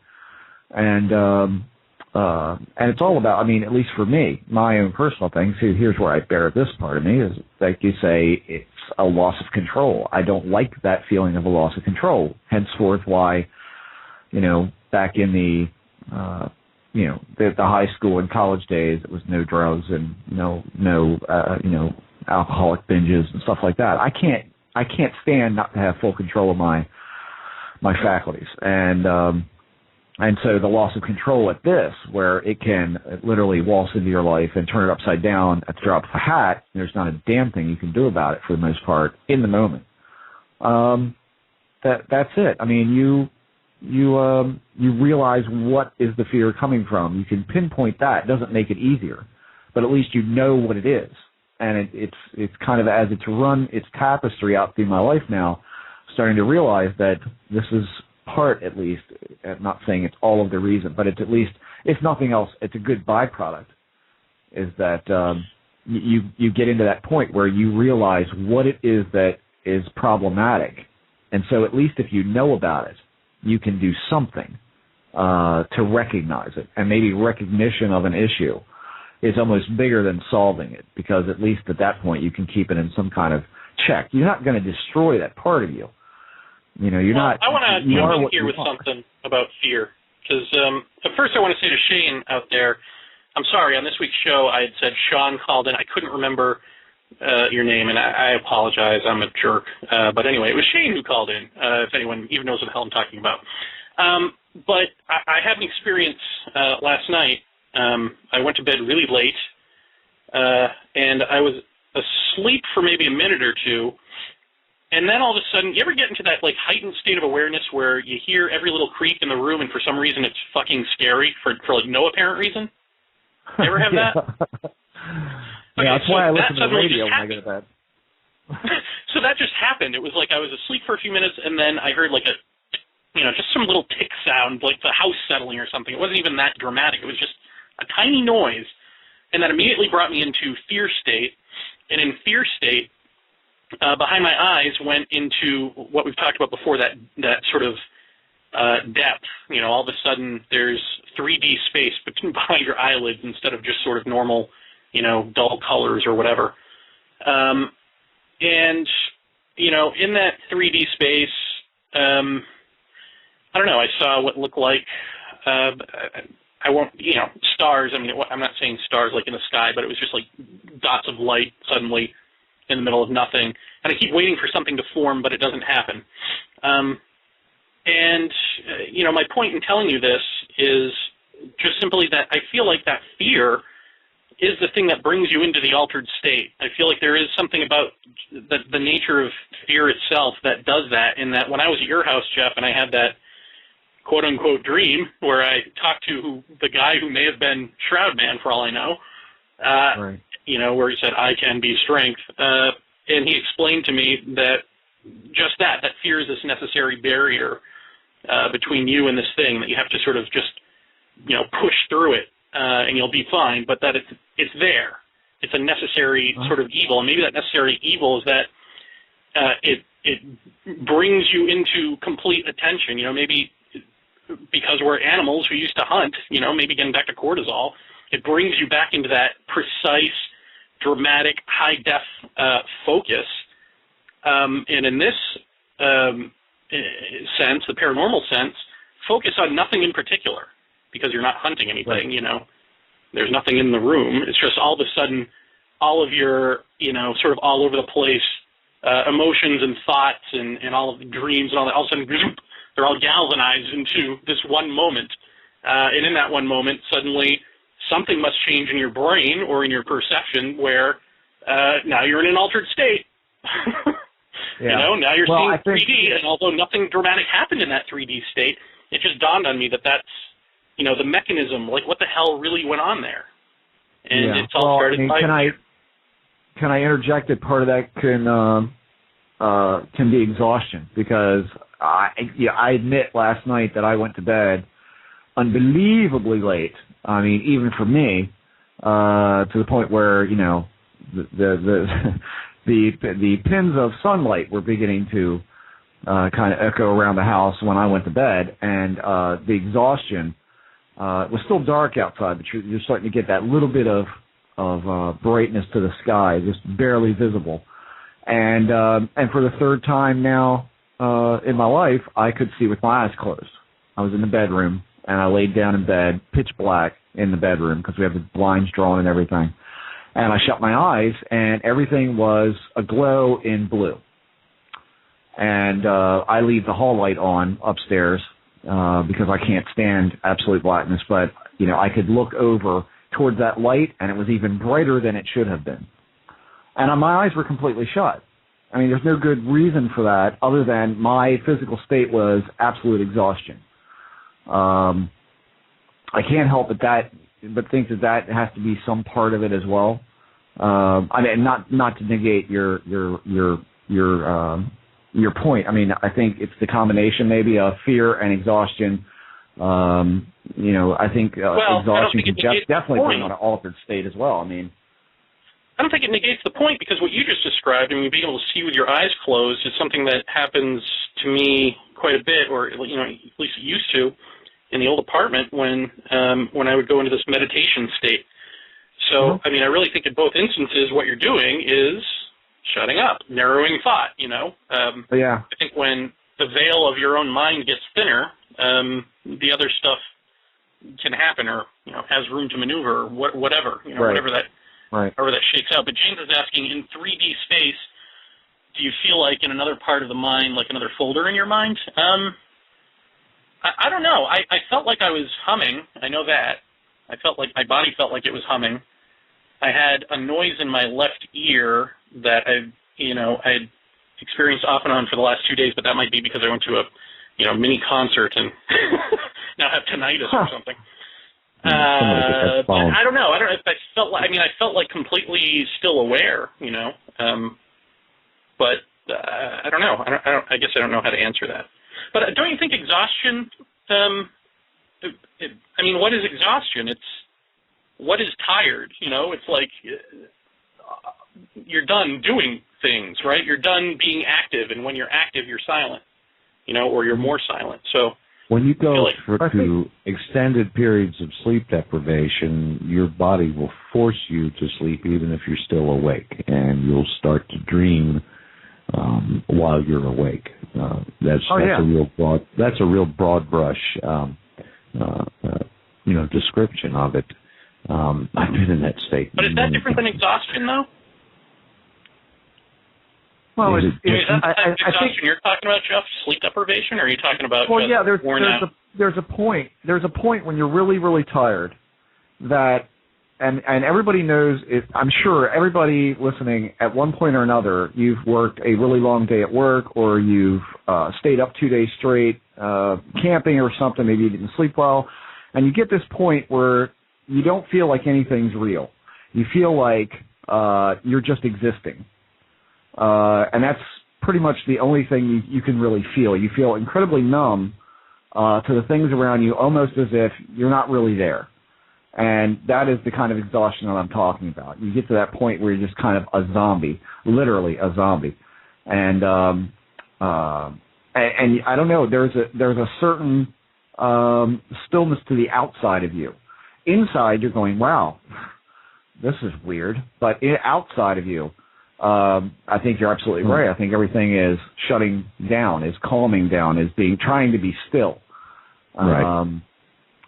And it's all about, I mean, at least for me, my own personal thing. See, here's where I bear this part of me, is like you say, it's a loss of control. I don't like that feeling of a loss of control. Henceforth, why, back in the, the high school and college days, it was no drugs and no alcoholic binges and stuff like that. I can't stand not to have full control of my faculties. And so the loss of control at this, where it can literally waltz into your life and turn it upside down at the drop of a hat, there's not a damn thing you can do about it for the most part in the moment. That's it. I mean, you realize what is the fear coming from. You can pinpoint that. It doesn't make it easier, but at least you know what it is. And it's kind of, as it's run its tapestry out through my life now, starting to realize that this is part, at least, I'm not saying it's all of the reason, but it's at least, if nothing else, it's a good byproduct, is that you get into that point where you realize what it is that is problematic. And so at least if you know about it, you can do something to recognize it. And maybe recognition of an issue is almost bigger than solving it, because at least at that point you can keep it in some kind of check. You're not going to destroy that part of you. You're not. I want to jump in here with something about fear, because at first I want to say to Shane out there, I'm sorry, on this week's show I had said Sean called in. I couldn't remember your name, and I apologize. I'm a jerk. But anyway, it was Shane who called in, if anyone even knows what the hell I'm talking about. But I had an experience last night. I went to bed really late, and I was asleep for maybe a minute or two. And then all of a sudden, you ever get into that heightened state of awareness where you hear every little creak in the room, and for some reason it's fucking scary for no apparent reason? You ever have that? Okay, that's why I listen to the radio when I happened. go to bed. So that just happened. It was like I was asleep for a few minutes, and then I heard just some little tick sound, like the house settling or something. It wasn't even that dramatic. It was just a tiny noise, and that immediately brought me into fear state. And in fear state, behind my eyes went into what we've talked about before, that sort of depth. All of a sudden there's 3D space behind your eyelids instead of just sort of normal, dull colors or whatever. And, in that 3D space, I don't know, I saw what looked like, I won't, stars. I mean, I'm not saying stars like in the sky, but it was just like dots of light suddenly in the middle of nothing. And I keep waiting for something to form, but it doesn't happen. And, my point in telling you this is just simply that I feel like that fear is the thing that brings you into the altered state. I feel like there is something about the nature of fear itself that does that, in that when I was at your house, Jeff, and I had that quote-unquote dream where I talked to the guy who may have been Shroud Man, for all I know, Right. Where he said, I can be strength. And he explained to me that just that fear is this necessary barrier between you and this thing, that you have to sort of just, push through it, and you'll be fine, but that it's there. It's a necessary sort of evil. And maybe that necessary evil is that it brings you into complete attention. Maybe because we're animals who used to hunt, maybe getting back to cortisol, it brings you back into that precise, dramatic, high-def focus. And in this sense, the paranormal sense, focus on nothing in particular, because you're not hunting anything, Right. There's nothing in the room. It's just all of a sudden, all of your, sort of all over the place emotions and thoughts and all of the dreams and all that, all of a sudden, they're all galvanized into this one moment. And in that one moment, suddenly something must change in your brain or in your perception where now you're in an altered state. Yeah. Now you're Well, seeing 3D, and although nothing dramatic happened in that 3D state, it just dawned on me that that's, the mechanism, like what the hell really went on there. And it's all started by... Can I interject that part of that can be exhaustion? Because I admit last night that I went to bed unbelievably late. I mean, even for me, to the point where, the pins of sunlight were beginning to kind of echo around the house when I went to bed, and the exhaustion, it was still dark outside, but you're starting to get that little bit of brightness to the sky, just barely visible. And for the third time now in my life, I could see with my eyes closed. I was in the bedroom, and I laid down in bed, pitch black in the bedroom, because we have the blinds drawn and everything. And I shut my eyes, and everything was aglow in blue. And I leave the hall light on upstairs because I can't stand absolute blackness. But, I could look over towards that light, and it was even brighter than it should have been. And my eyes were completely shut. I mean, there's no good reason for that other than my physical state was absolute exhaustion. I can't help but think that has to be some part of it as well. I mean, not to negate your point. I mean, I think it's the combination maybe of fear and exhaustion. I think exhaustion can definitely bring on an altered state as well. I mean, I don't think it negates the point, because what you just described, being able to see with your eyes closed, is something that happens to me quite a bit, or at least it used to, in the old apartment when I would go into this meditation state. So, I mean, I really think in both instances what you're doing is shutting up, narrowing thought, Yeah. I think when the veil of your own mind gets thinner, the other stuff can happen, or, has room to maneuver, or whatever, Right. whatever that Right. however that shakes out. But James is asking, in 3D space, do you feel like in another part of the mind, like another folder in your mind? I don't know. I felt like I was humming. I know that. I felt like my body felt like it was humming. I had a noise in my left ear that I'd experienced off and on for the last 2 days, but that might be because I went to a mini concert and now have tinnitus or something. But I don't know. I don't know if I felt like. I mean, I felt like completely still aware, But I don't know. I guess I don't know how to answer that. But don't you think exhaustion? I mean, what is exhaustion? It's what is tired. It's like you're done doing things, right? You're done being active, and when you're active, you're silent, or you're more silent. So. When you go to extended periods of sleep deprivation, your body will force you to sleep even if you're still awake, and you'll start to dream while you're awake. That's a real broad brush, description of it. I've been in that state. But is that different than exhaustion, though? Well, is Is that the type of I exhaustion think you're talking about, Jeff? Sleep deprivation, or are you talking about well, just yeah. worn out? There's a point when you're really, really tired that, and everybody knows it. I'm sure everybody listening at one point or another, you've worked a really long day at work, or you've stayed up 2 days straight camping or something. Maybe you didn't sleep well, and you get this point where you don't feel like anything's real. You feel like you're just existing. And that's pretty much the only thing you can really feel. You feel incredibly numb to the things around you, almost as if you're not really there. And that is the kind of exhaustion that I'm talking about. You get to that point where you're just kind of a zombie, literally a zombie. And I don't know, there's a certain stillness to the outside of you. Inside, you're going, wow, this is weird. But outside of you, I think you're absolutely right. I think everything is shutting down, is calming down, is trying to be still. Right.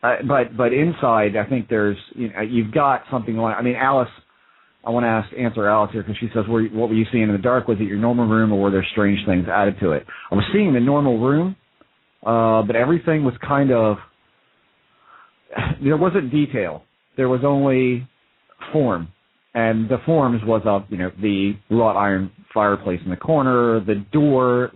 But inside, I think you've got something going. I mean, Alice, I want to answer Alice here because she says, what were you seeing in the dark? Was it your normal room, or were there strange things added to it? I was seeing the normal room, but everything was kind of, there wasn't detail. There was only form. And the forms was the wrought iron fireplace in the corner, the door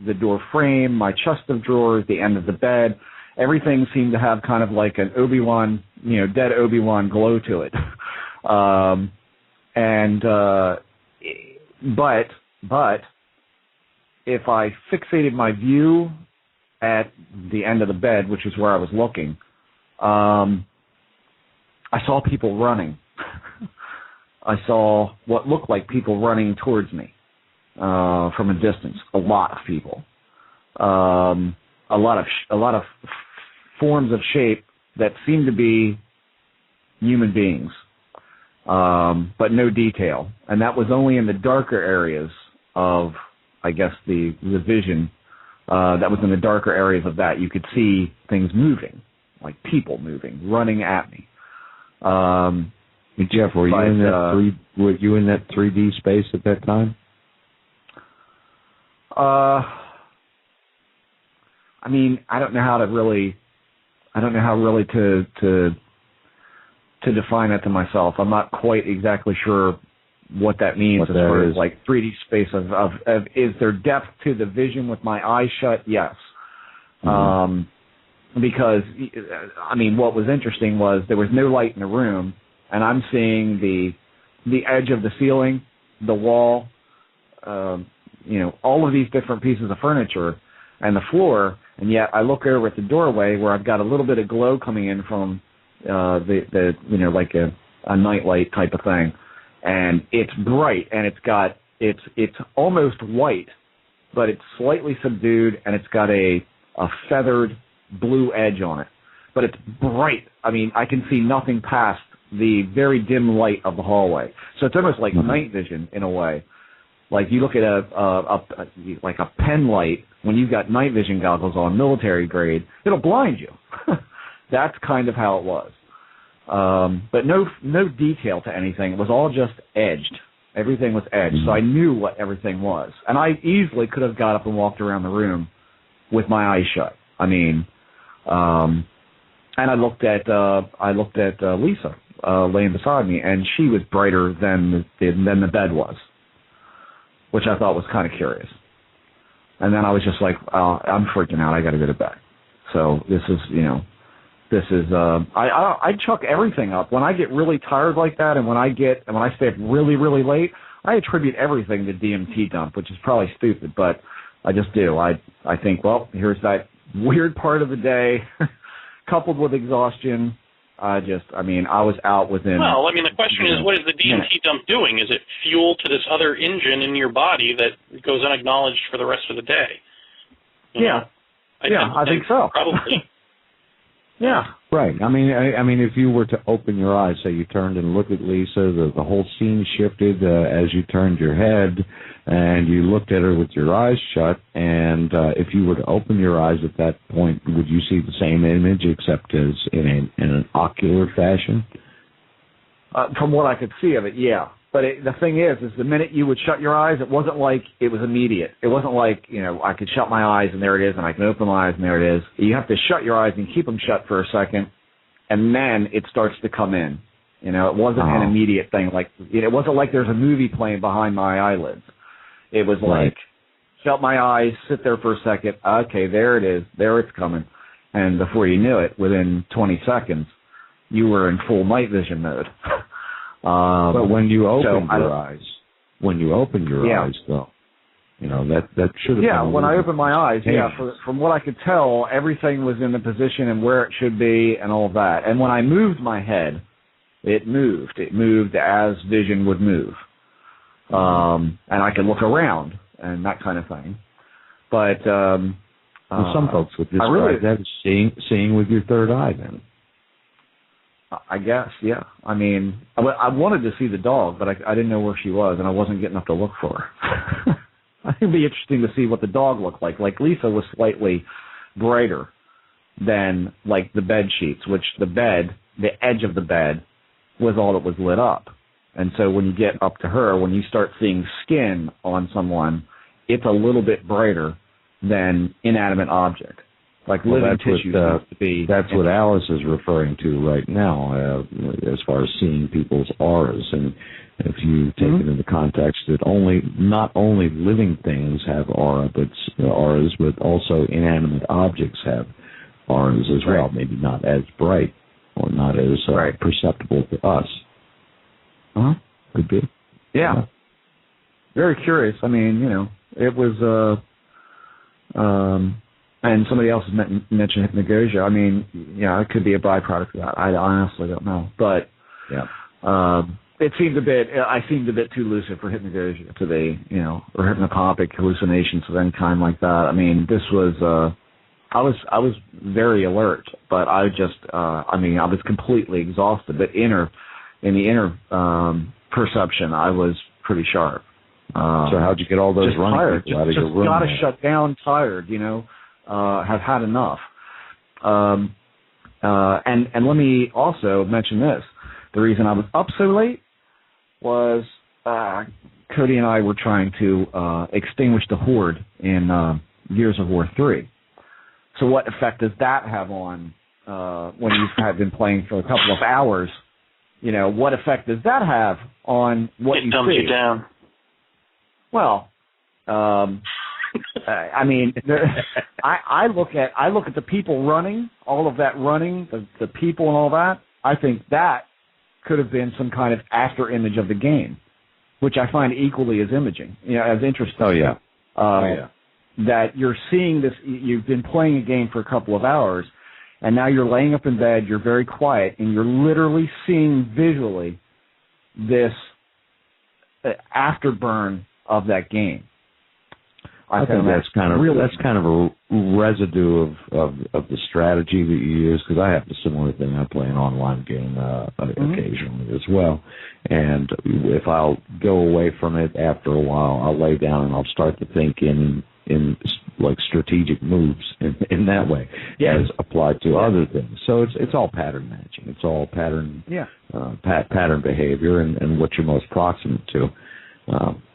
frame, my chest of drawers, the end of the bed. Everything seemed to have kind of like an Obi-Wan, dead Obi-Wan glow to it. But if I fixated my view at the end of the bed, which is where I was looking, I saw people running. I saw what looked like people running towards me from a distance. A lot of people, a lot of forms of shape that seemed to be human beings, but no detail. And that was only in the darker areas of, I guess, the vision. That was in the darker areas of that. You could see things moving, like people moving, running at me. Jeff, were you in that 3D space at that time? I mean, I don't know how really to define that to myself. I'm not quite exactly sure what that means as far as like 3D space of is there depth to the vision with my eyes shut? Yes. Mm-hmm. Because I mean, what was interesting was there was no light in the room. And I'm seeing the edge of the ceiling, the wall, all of these different pieces of furniture and the floor, and yet I look over at the doorway where I've got a little bit of glow coming in from like a nightlight type of thing, and it's bright and it's almost white, but it's slightly subdued and it's got a feathered blue edge on it, but it's bright. I mean, I can see nothing past the very dim light of the hallway. So it's almost like night vision in a way. Like you look at a pen light when you've got night vision goggles on, military grade, it'll blind you. That's kind of how it was. But no detail to anything. It was all just edged. Everything was edged. So I knew what everything was. And I easily could have got up and walked around the room with my eyes shut. I mean, and I looked at Lisa laying beside me, and she was brighter than the bed was, which I thought was kind of curious. And then I was just like, I'm freaking out. I got to go to bed. So this is I chuck everything up when I get really tired like that, and when I stay up really, really late, I attribute everything to DMT dump, which is probably stupid, but I just do. I think, well, here's that weird part of the day, coupled with exhaustion. I was out within. Well, I mean, the question is, what is the DMT dump doing? Is it fuel to this other engine in your body that goes unacknowledged for the rest of the day? I think so. Probably. Yeah. Right. I mean, if you were to open your eyes, say you turned and looked at Lisa, the whole scene shifted as you turned your head, and you looked at her with your eyes shut. And if you were to open your eyes at that point, would you see the same image, except as in an ocular fashion? From what I could see of it, yeah. But the thing is the minute you would shut your eyes, it wasn't like it was immediate. It wasn't like, I could shut my eyes and there it is, and I can open my eyes and there it is. You have to shut your eyes and keep them shut for a second, and then it starts to come in. It wasn't an immediate thing. Like, it wasn't like there's a movie playing behind my eyelids. It was like, shut my eyes, sit there for a second. Okay, there it is. There it's coming. And before you knew it, within 20 seconds, you were in full night vision mode. But when you opened your eyes, though, that should have been when I opened my eyes, from what I could tell, everything was in the position and where it should be and all of that. And when I moved my head, it moved. It moved as vision would move. And I could look around and that kind of thing. But some folks would describe that as seeing with your third eye then. I guess, yeah. I mean, I wanted to see the dog, but I didn't know where she was, and I wasn't getting up to look for her. I think it'd be interesting to see what the dog looked like. Like, Lisa was slightly brighter than, like, the bed sheets, which the edge of the bed was all that was lit up. And so when you get up to her, when you start seeing skin on someone, it's a little bit brighter than inanimate object. Like living tissue seems to be. That's what Alice is referring to right now, as far as seeing people's auras. And if you take it into context that not only living things have auras, but also inanimate objects have auras as well. Maybe not as bright or not as perceptible to us. Could be. Yeah. Very curious. I mean, it was. And somebody else has mentioned hypnagogia. I mean, it could be a byproduct of that. I honestly don't know. But it seemed I seemed a bit too lucid for hypnagogia to be, or hypnopopic hallucinations of any kind like that. I mean, this was, I was very alert, but I was completely exhausted. But in the inner perception, I was pretty sharp. So how'd you get all those running people out of your room? Just got to shut down, tired, have had enough. And let me also mention this. The reason I was up so late was Cody and I were trying to extinguish the Horde in Gears of War 3. So what effect does that have on when you've been playing for a couple of hours? What effect does that have on what you see? It dumps you down. Well, I mean, I look at the people running, all of that running, the people and all that. I think that could have been some kind of after image of the game, which I find equally as imaging, as interesting. Oh yeah. That you're seeing this. You've been playing a game for a couple of hours, and now you're laying up in bed. You're very quiet, and you're literally seeing visually this afterburn of that game. I think that's kind of a residue of the strategy that you use, because I have a similar thing. I play an online game occasionally as well, and if I'll go away from it after a while, I'll lay down and I'll start to think in like strategic moves in that way, as applied to other things. So it's all pattern matching. It's all pattern pattern behavior and what you're most proximate to.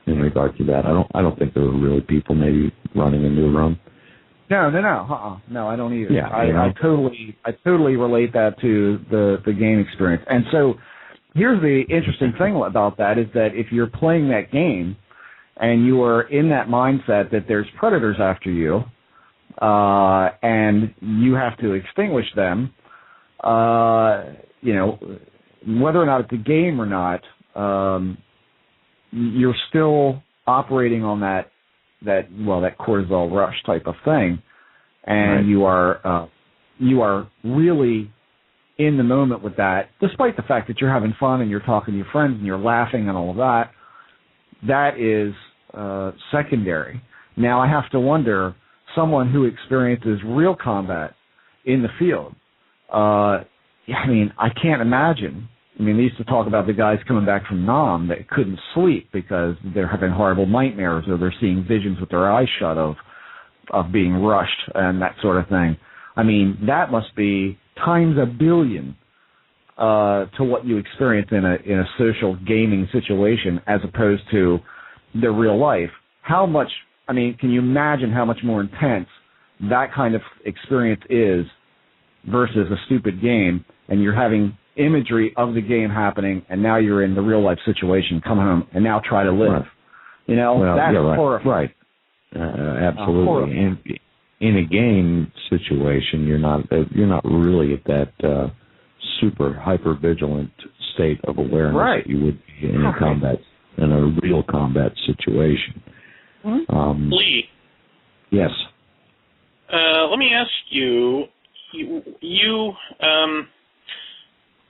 In regard to that, I don't think there were really people maybe running into a room. No, I don't either. Yeah, I totally relate that to the game experience. And so here's the interesting thing about that is that if you're playing that game and you are in that mindset that there's predators after you, and you have to extinguish them, whether or not it's a game or not, you're still operating on that cortisol rush type of thing, and you are really in the moment with that, despite the fact that you're having fun and you're talking to your friends and you're laughing and all of that. That is secondary. Now I have to wonder, someone who experiences real combat in the field, I can't imagine. They used to talk about the guys coming back from Nam that couldn't sleep because they're having horrible nightmares or they're seeing visions with their eyes shut of being rushed and that sort of thing. That must be times a billion to what you experience in a social gaming situation as opposed to the real life. How much? I mean, can you imagine how much more intense that kind of experience is versus a stupid game, and you're having imagery of the game happening, and now you're in the real life situation, come home, and now try to live. Right. You know, well, that's right. horrifying. Right. Absolutely. And in a game situation, you're not really at that super hyper vigilant state of awareness that you would be in a combat, in a real combat situation. Mm-hmm. Lee. Yes. Let me ask you,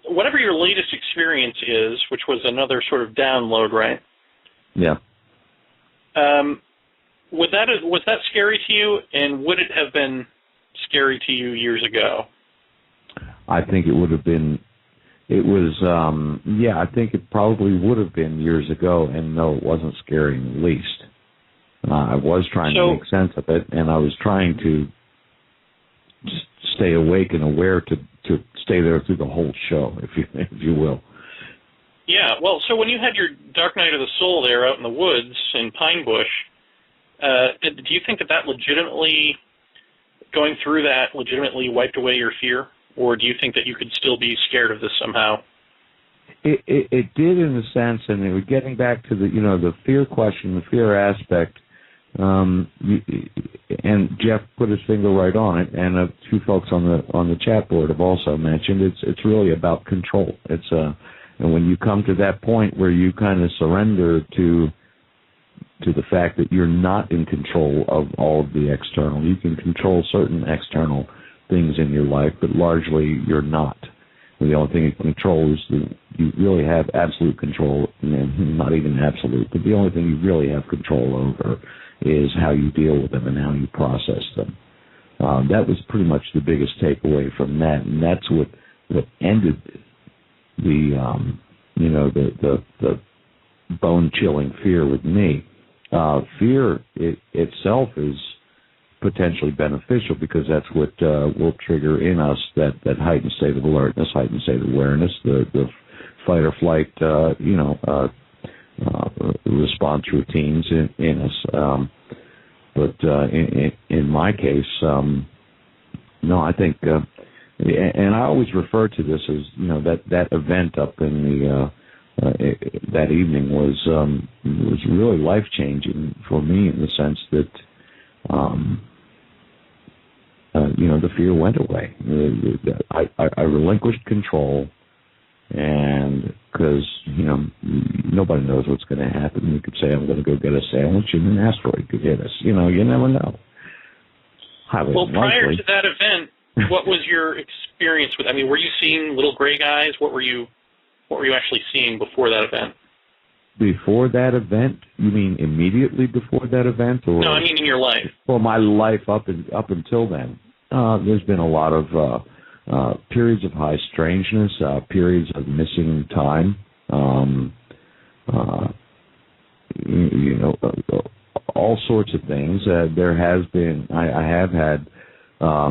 whatever your latest experience is, which was another sort of download, right? Yeah. Was that scary to you, and would it have been scary to you years ago? I think it would have been. It was, I think it probably would have been years ago, and no, it wasn't scary in the least. I was trying to make sense of it, and I was trying to just stay awake and aware to stay there through the whole show, if you will. Yeah, well, so when you had your Dark Night of the Soul there out in the woods in Pine Bush, do you think that legitimately, going through that, legitimately wiped away your fear? Or do you think that you could still be scared of this somehow? It did in a sense, and we're getting back to the fear question, the fear aspect. And Jeff put his finger right on it, and a few folks on the chat board have also mentioned it's really about control. And when you come to that point where you kind of surrender to the fact that you're not in control of all of the external, you can control certain external things in your life, but largely you're not. And the only thing you control is you really have absolute control, and not even absolute, but the only thing you really have control over is how you deal with them and how you process them. That was pretty much the biggest takeaway from that, and that's what ended the bone-chilling fear with me. Fear itself is potentially beneficial because that's what will trigger in us that heightened state of alertness, heightened state of awareness, the fight or flight, response routines in us. But in my case, no, I think, and I always refer to this as that event up in that evening was really life changing for me in the sense that the fear went away. I relinquished control. And because, nobody knows what's going to happen. You could say, I'm going to go get a sandwich and an asteroid could hit us. You never know. Highly well, unlikely. Prior to that event, what was your experience with, were you seeing little gray guys? What were you actually seeing before that event? Before that event? You mean immediately before that event? Or, no, I mean in your life. Well, my life up until then. There's been a lot of periods of high strangeness, periods of missing time, all sorts of things. There has been, I have had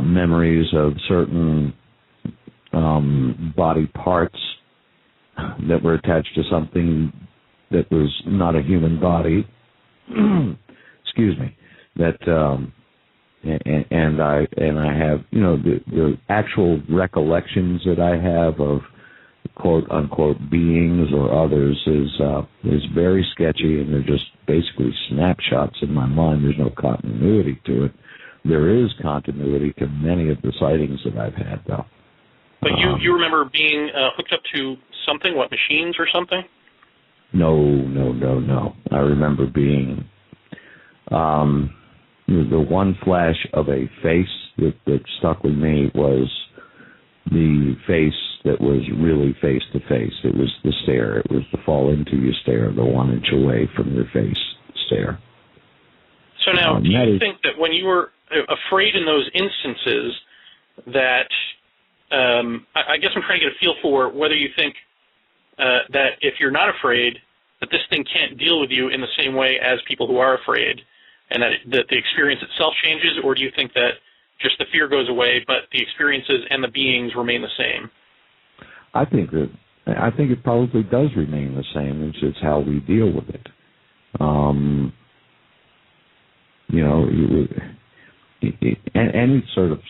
memories of certain body parts that were attached to something that was not a human body. Excuse me. That. And I have, the actual recollections that I have of quote unquote beings or others is very sketchy, and they're just basically snapshots in my mind. There's no continuity to it. There is continuity to many of the sightings that I've had, though. But you remember being hooked up to something? What, machines or something? No. I remember being. The one flash of a face that stuck with me was the face that was really face-to-face. It was the stare. It was the fall into you stare, the 1 inch away from your face stare. So now, do you think that when you were afraid in those instances that, I guess I'm trying to get a feel for whether you think that if you're not afraid, that this thing can't deal with you in the same way as people who are afraid, and that the experience itself changes, or do you think that just the fear goes away, but the experiences and the beings remain the same? I think it probably does remain the same. It's just how we deal with it. Any sort of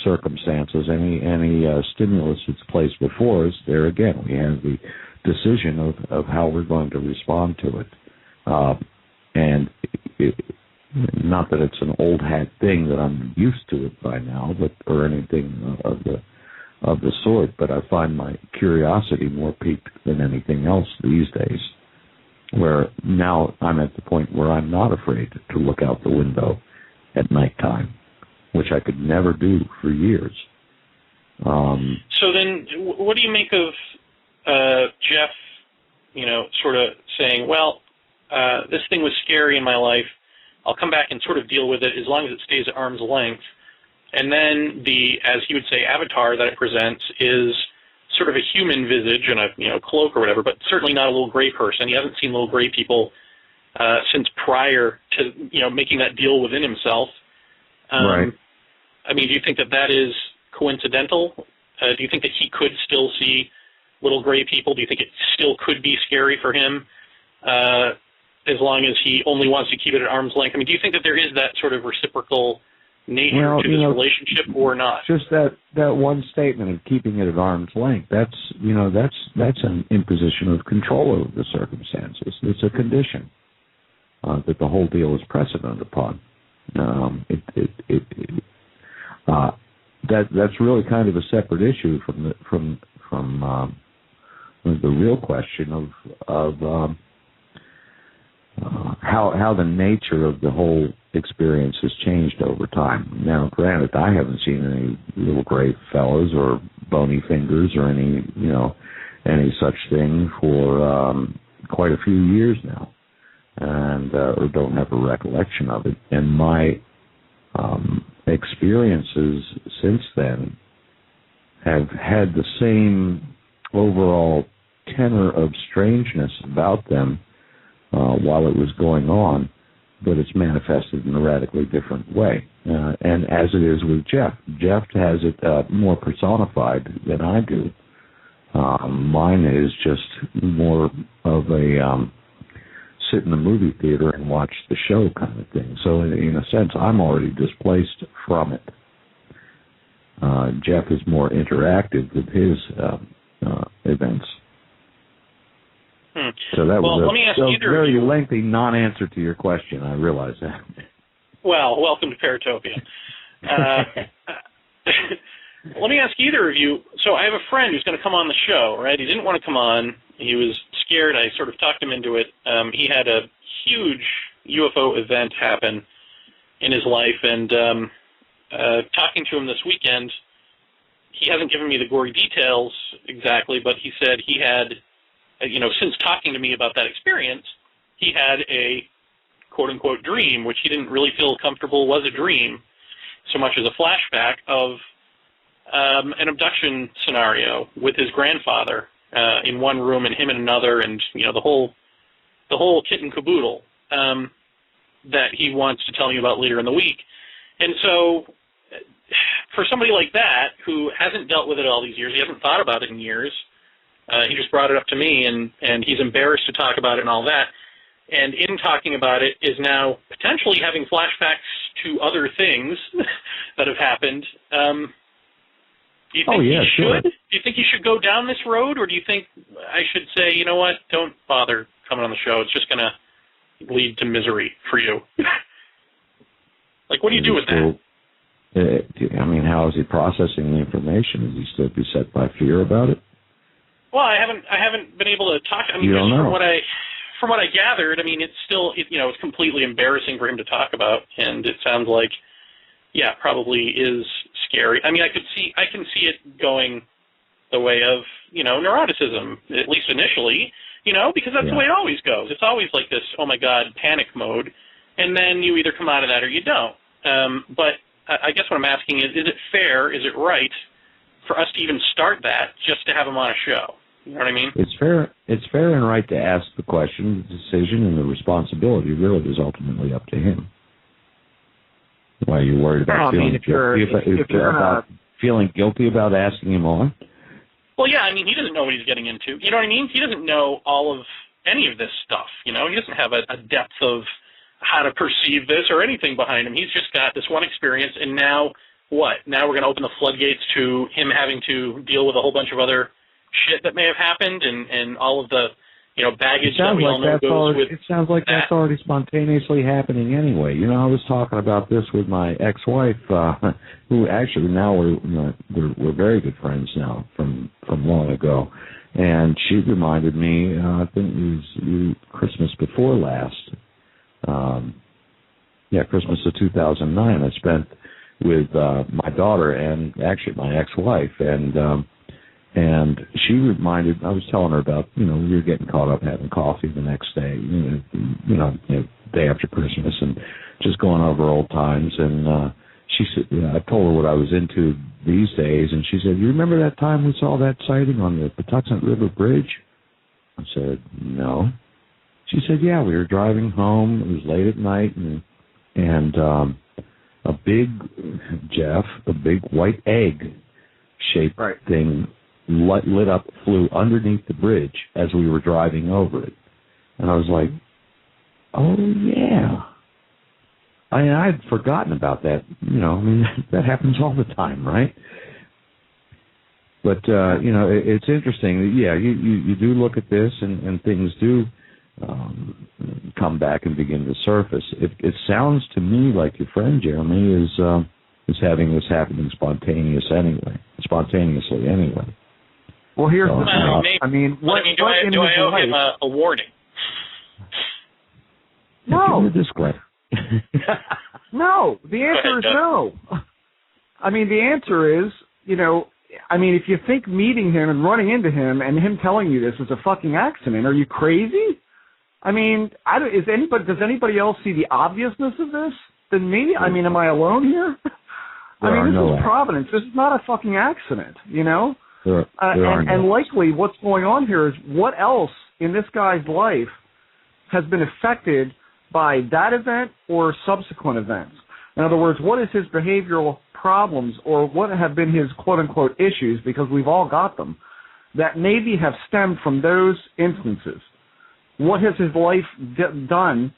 circumstances, any stimulus that's placed before us, there again, we have the decision of how we're going to respond to it. Not that it's an old hat thing that I'm used to it by now, or anything of the sort, but I find my curiosity more piqued than anything else these days, where now I'm at the point where I'm not afraid to look out the window at nighttime, which I could never do for years. So then, what do you make of Jeff, sort of saying, well, this thing was scary in my life, I'll come back and sort of deal with it as long as it stays at arm's length. And then as he would say, avatar that it presents is sort of a human visage and a cloak or whatever, but certainly not a little gray person. He hasn't seen little gray people since prior to making that deal within himself. Right. I mean, do you think that is coincidental? Do you think that he could still see little gray people? Do you think it still could be scary for him? As long as he only wants to keep it at arm's length. I mean, do you think that there is that sort of reciprocal nature to this relationship or not? Just that one statement of keeping it at arm's length, that's an imposition of control over the circumstances. It's a condition that the whole deal is precedent upon. That's really kind of a separate issue from the real question of how the nature of the whole experience has changed over time. Now, granted, I haven't seen any little gray fellas or bony fingers or any such thing for quite a few years now, and or don't have a recollection of it. And my experiences since then have had the same overall tenor of strangeness about them while it was going on, but it's manifested in a radically different way. And as it is with Jeff has it more personified than I do. Mine is just more of a sit in the movie theater and watch the show kind of thing. So in a sense, I'm already displaced from it. Jeff is more interactive with his events. So that was a very lengthy non-answer to your question. I realize that. Well, welcome to Paratopia. Let me ask either of you. So I have a friend who's going to come on the show, right? He didn't want to come on. He was scared. I sort of talked him into it. He had a huge UFO event happen in his life, and talking to him this weekend, he hasn't given me the gory details exactly, but he said he had, since talking to me about that experience, he had a quote-unquote dream, which he didn't really feel comfortable was a dream, so much as a flashback of an abduction scenario with his grandfather in one room and him in another, and the whole kit and caboodle that he wants to tell me about later in the week. And so for somebody like that who hasn't dealt with it all these years, he hasn't thought about it in years, he just brought it up to me, and he's embarrassed to talk about it and all that, and in talking about it is now potentially having flashbacks to other things that have happened. Do you think he should? Sure. Do you think he should go down this road, or do you think I should say, you know what, don't bother coming on the show. It's just going to lead to misery for you. Like, what do you do with that? I mean, how is he processing the information? Is he still beset by fear about it? Well, I haven't been able to talk. I mean, just from what I gathered, I mean, it's still, it's completely embarrassing for him to talk about, and it sounds like, yeah, probably is scary. I mean, I can see it going the way of, neuroticism, at least initially, because that's the way it always goes. It's always like this, oh my God, panic mode, and then you either come out of that or you don't. But I guess what I'm asking is it fair, is it right for us to even start that just to have him on a show? You know what I mean? It's fair and right to ask the question. The decision and the responsibility really is ultimately up to him. Why are you worried about feeling guilty about asking him on? Well, yeah, I mean, he doesn't know what he's getting into. You know what I mean? He doesn't know all of any of this stuff. You know, he doesn't have a depth of how to perceive this or anything behind him. He's just got this one experience, and now what? Now we're going to open the floodgates to him having to deal with a whole bunch of other shit that may have happened and all of the, you know, baggage that we all know goes with. It sounds like that's already spontaneously happening anyway. You know, I was talking about this with my ex-wife, who actually now we're very good friends now from long ago, and she reminded me, I think it was Christmas before last, Christmas of 2009. I spent with my daughter and actually my ex-wife, and she reminded, I was telling her about, you know, we were getting caught up having coffee the next day, day after Christmas, and just going over old times. And she said, I told her what I was into these days, and she said, you remember that time we saw that sighting on the Patuxent River Bridge? I said, no. She said, yeah, we were driving home. It was late at night, and a big white egg-shaped thing lit up, flew underneath the bridge as we were driving over it. And I was like, oh, yeah. I'd forgotten about that. You know, I mean, that happens all the time, right? But, it's interesting. Yeah, you do look at this, and things do come back and begin to surface. It sounds to me like your friend Jeremy is having this happening spontaneously anyway. Well, here's the thing. Maybe, I mean, do I owe him a warning? No. Disclaimer. No. The answer is no. I mean, the answer is, if you think meeting him and running into him and him telling you this is a fucking accident, are you crazy? I mean, does anybody else see the obviousness of this? Then maybe, am I alone here? This is Providence. This is not a fucking accident, and likely what's going on here is what else in this guy's life has been affected by that event or subsequent events. In other words, what is his behavioral problems or what have been his quote-unquote issues, because we've all got them, that maybe have stemmed from those instances? What has his life done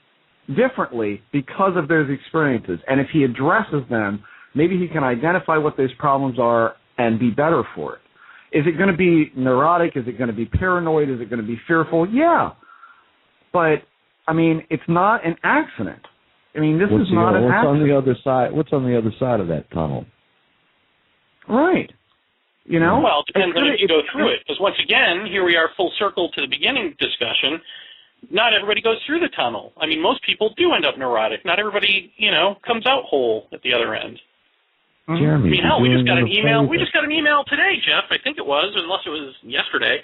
differently because of those experiences? And if he addresses them, maybe he can identify what those problems are and be better for it. Is it going to be neurotic? Is it going to be paranoid? Is it going to be fearful? Yeah. But, it's not an accident. This is not an accident. What's on the other side of that tunnel? Right. Well, it depends on if you go through it. Because once again, here we are full circle to the beginning discussion. Not everybody goes through the tunnel. Most people do end up neurotic. Not everybody, comes out whole at the other end. Jeremy, hell, we just got an email. We just got an email today, Jeff. I think it was, unless it was yesterday.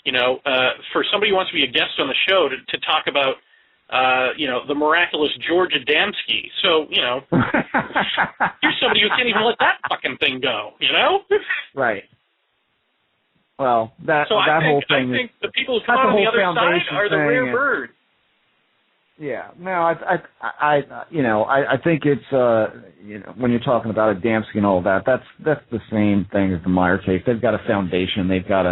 For somebody who wants to be a guest on the show to talk about, the miraculous George Adamski. So, here's somebody who can't even let that fucking thing go. Right. Well, I think the people who come out on the other side are the rare bird. Yeah, no, I think it's when you're talking about Adamski and all that, that's the same thing as the Meyer case. They've got a foundation. They've got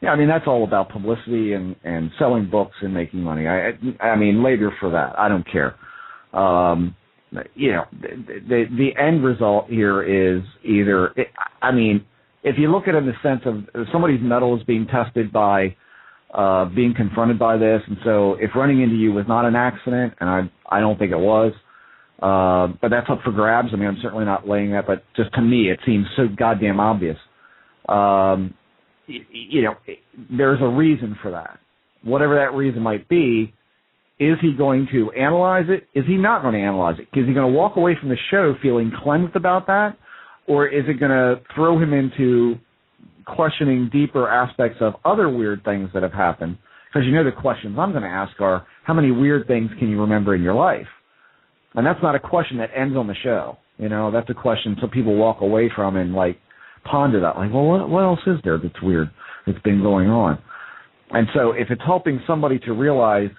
that's all about publicity and selling books and making money. Later for that, I don't care. The end result here is either, if you look at it in the sense of somebody's mettle is being tested by being confronted by this, and so if running into you was not an accident, and I don't think it was, but that's up for grabs. I'm certainly not laying that, but just to me it seems so goddamn obvious. There's a reason for that. Whatever that reason might be, is he going to analyze it? Is he not going to analyze it? Is he going to walk away from the show feeling cleansed about that? Or is it going to throw him into questioning deeper aspects of other weird things that have happened? Because the questions I'm going to ask are, how many weird things can you remember in your life? And that's not a question that ends on the show. That's a question some people walk away from and, ponder that. Well, what else is there that's weird that's been going on? And so if it's helping somebody to realize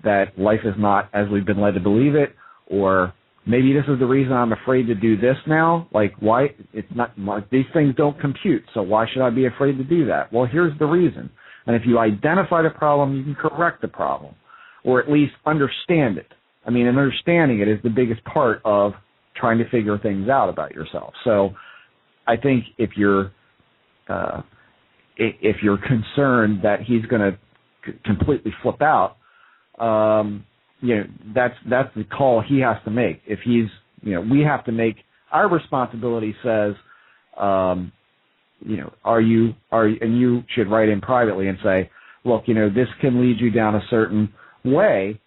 that life is not as we've been led to believe it, or, maybe this is the reason I'm afraid to do this now. Like, why? It's not, these things don't compute, so why should I be afraid to do that? Well, here's the reason. And if you identify the problem, you can correct the problem, or at least understand it. I mean, and understanding it is the biggest part of trying to figure things out about yourself. So I think if you're concerned that he's going to completely flip out, that's the call he has to make. If he's, we have to make, our responsibility says, and you should write in privately and say, look, this can lead you down a certain way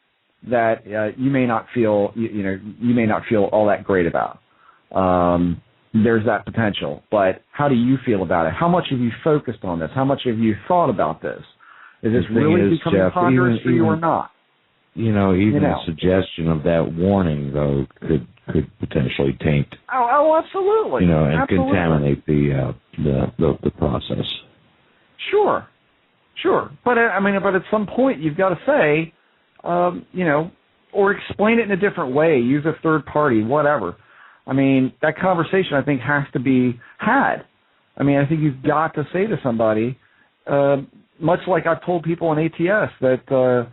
that you may not feel, you may not feel all that great about. There's that potential, but how do you feel about it? How much have you focused on this? How much have you thought about this? Is this really becoming ponderous for you or not? Even a suggestion of that warning, though, could potentially taint. Oh, absolutely. And absolutely. Contaminate the process. Sure. But at some point you've got to say, or explain it in a different way. Use a third party, whatever. I mean, that conversation I think has to be had. I mean, I think you've got to say to somebody, much like I've told people in ATS that, God,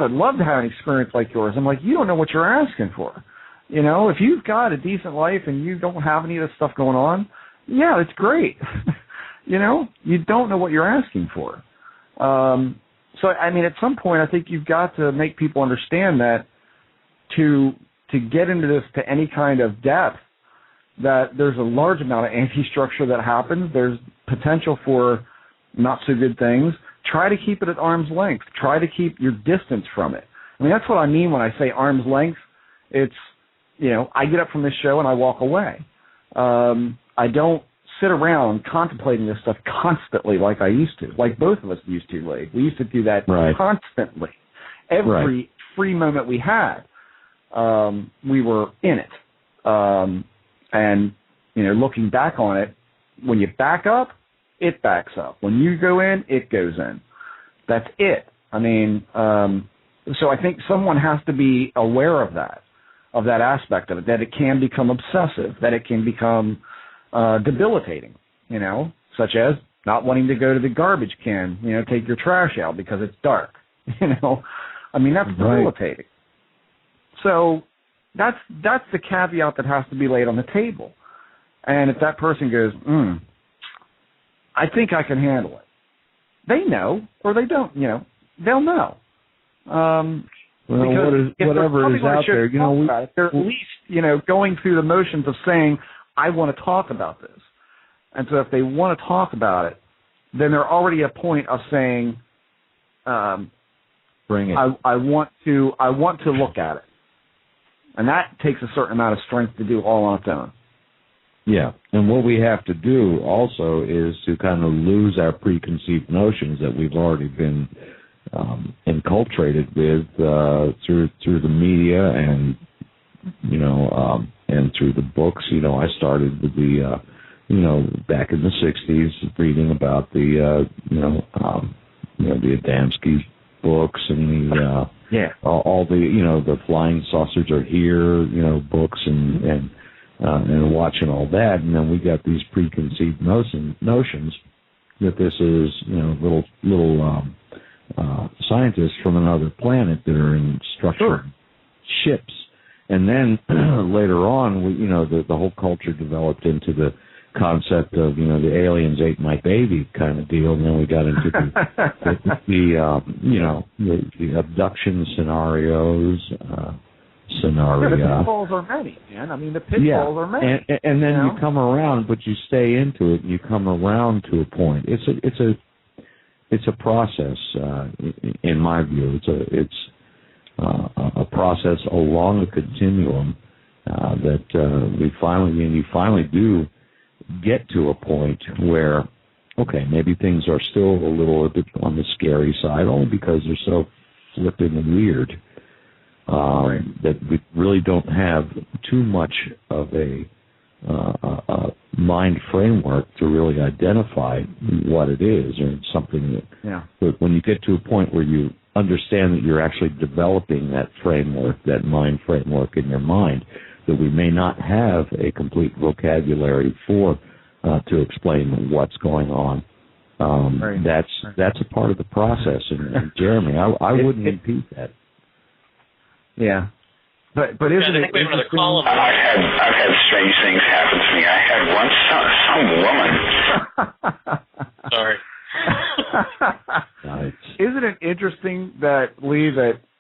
I'd love to have an experience like yours. I'm like, you don't know what you're asking for. If you've got a decent life and you don't have any of this stuff going on, yeah, it's great. You don't know what you're asking for. So, at some point, I think you've got to make people understand that to get into this to any kind of depth, that there's a large amount of anti-structure that happens. There's potential for not so good things. Try to keep it at arm's length. Try to keep your distance from it. That's what I mean when I say arm's length. It's, I get up from this show and I walk away. I don't sit around contemplating this stuff constantly like I used to, like both of us used to, Lee. We used to do that constantly. Every free moment we had, we were in it. And, looking back on it, when you back up, it backs up. When you go in, it goes in. That's it. So I think someone has to be aware of that aspect of it, that it can become obsessive, that it can become debilitating, such as not wanting to go to the garbage can, take your trash out because it's dark, that's debilitating. So that's the caveat that has to be laid on the table. And if that person goes, I think I can handle it, they know, or they don't, they'll know. Whatever is out there, they're at least, going through the motions of saying, I want to talk about this. And so if they want to talk about it, then they're already at a point of saying, bring it. I want to look at it. And that takes a certain amount of strength to do all on its own. Yeah, and what we have to do also is to kind of lose our preconceived notions that we've already been enculturated with through the media and and through the books. I started with the back in the '60s reading about the the Adamski books and the all the Flying Saucers Are Here books and watching all that, and then we got these preconceived notions that this is little scientists from another planet that are in structured ships, and then later on, the whole culture developed into the concept of the aliens ate my baby kind of deal, and then we got into the abduction scenarios. The pitfalls are many, man. The pitfalls are many. And then you come around, but you stay into it, and you come around to a point. It's a process, in my view. It's a process along a continuum that you finally do get to a point where, okay, maybe things are still a little bit on the scary side, only because they're so flippin' and weird. That we really don't have too much of a mind framework to really identify what it is, or something that when you get to a point where you understand that you're actually developing that framework, that mind framework in your mind, that we may not have a complete vocabulary for to explain what's going on. That's a part of the process. And Jeremy, I wouldn't impede that. Yeah. But isn't it interesting? I've had strange things happen to me. I had once some woman. Sorry. Nice. Isn't it interesting that, Lee,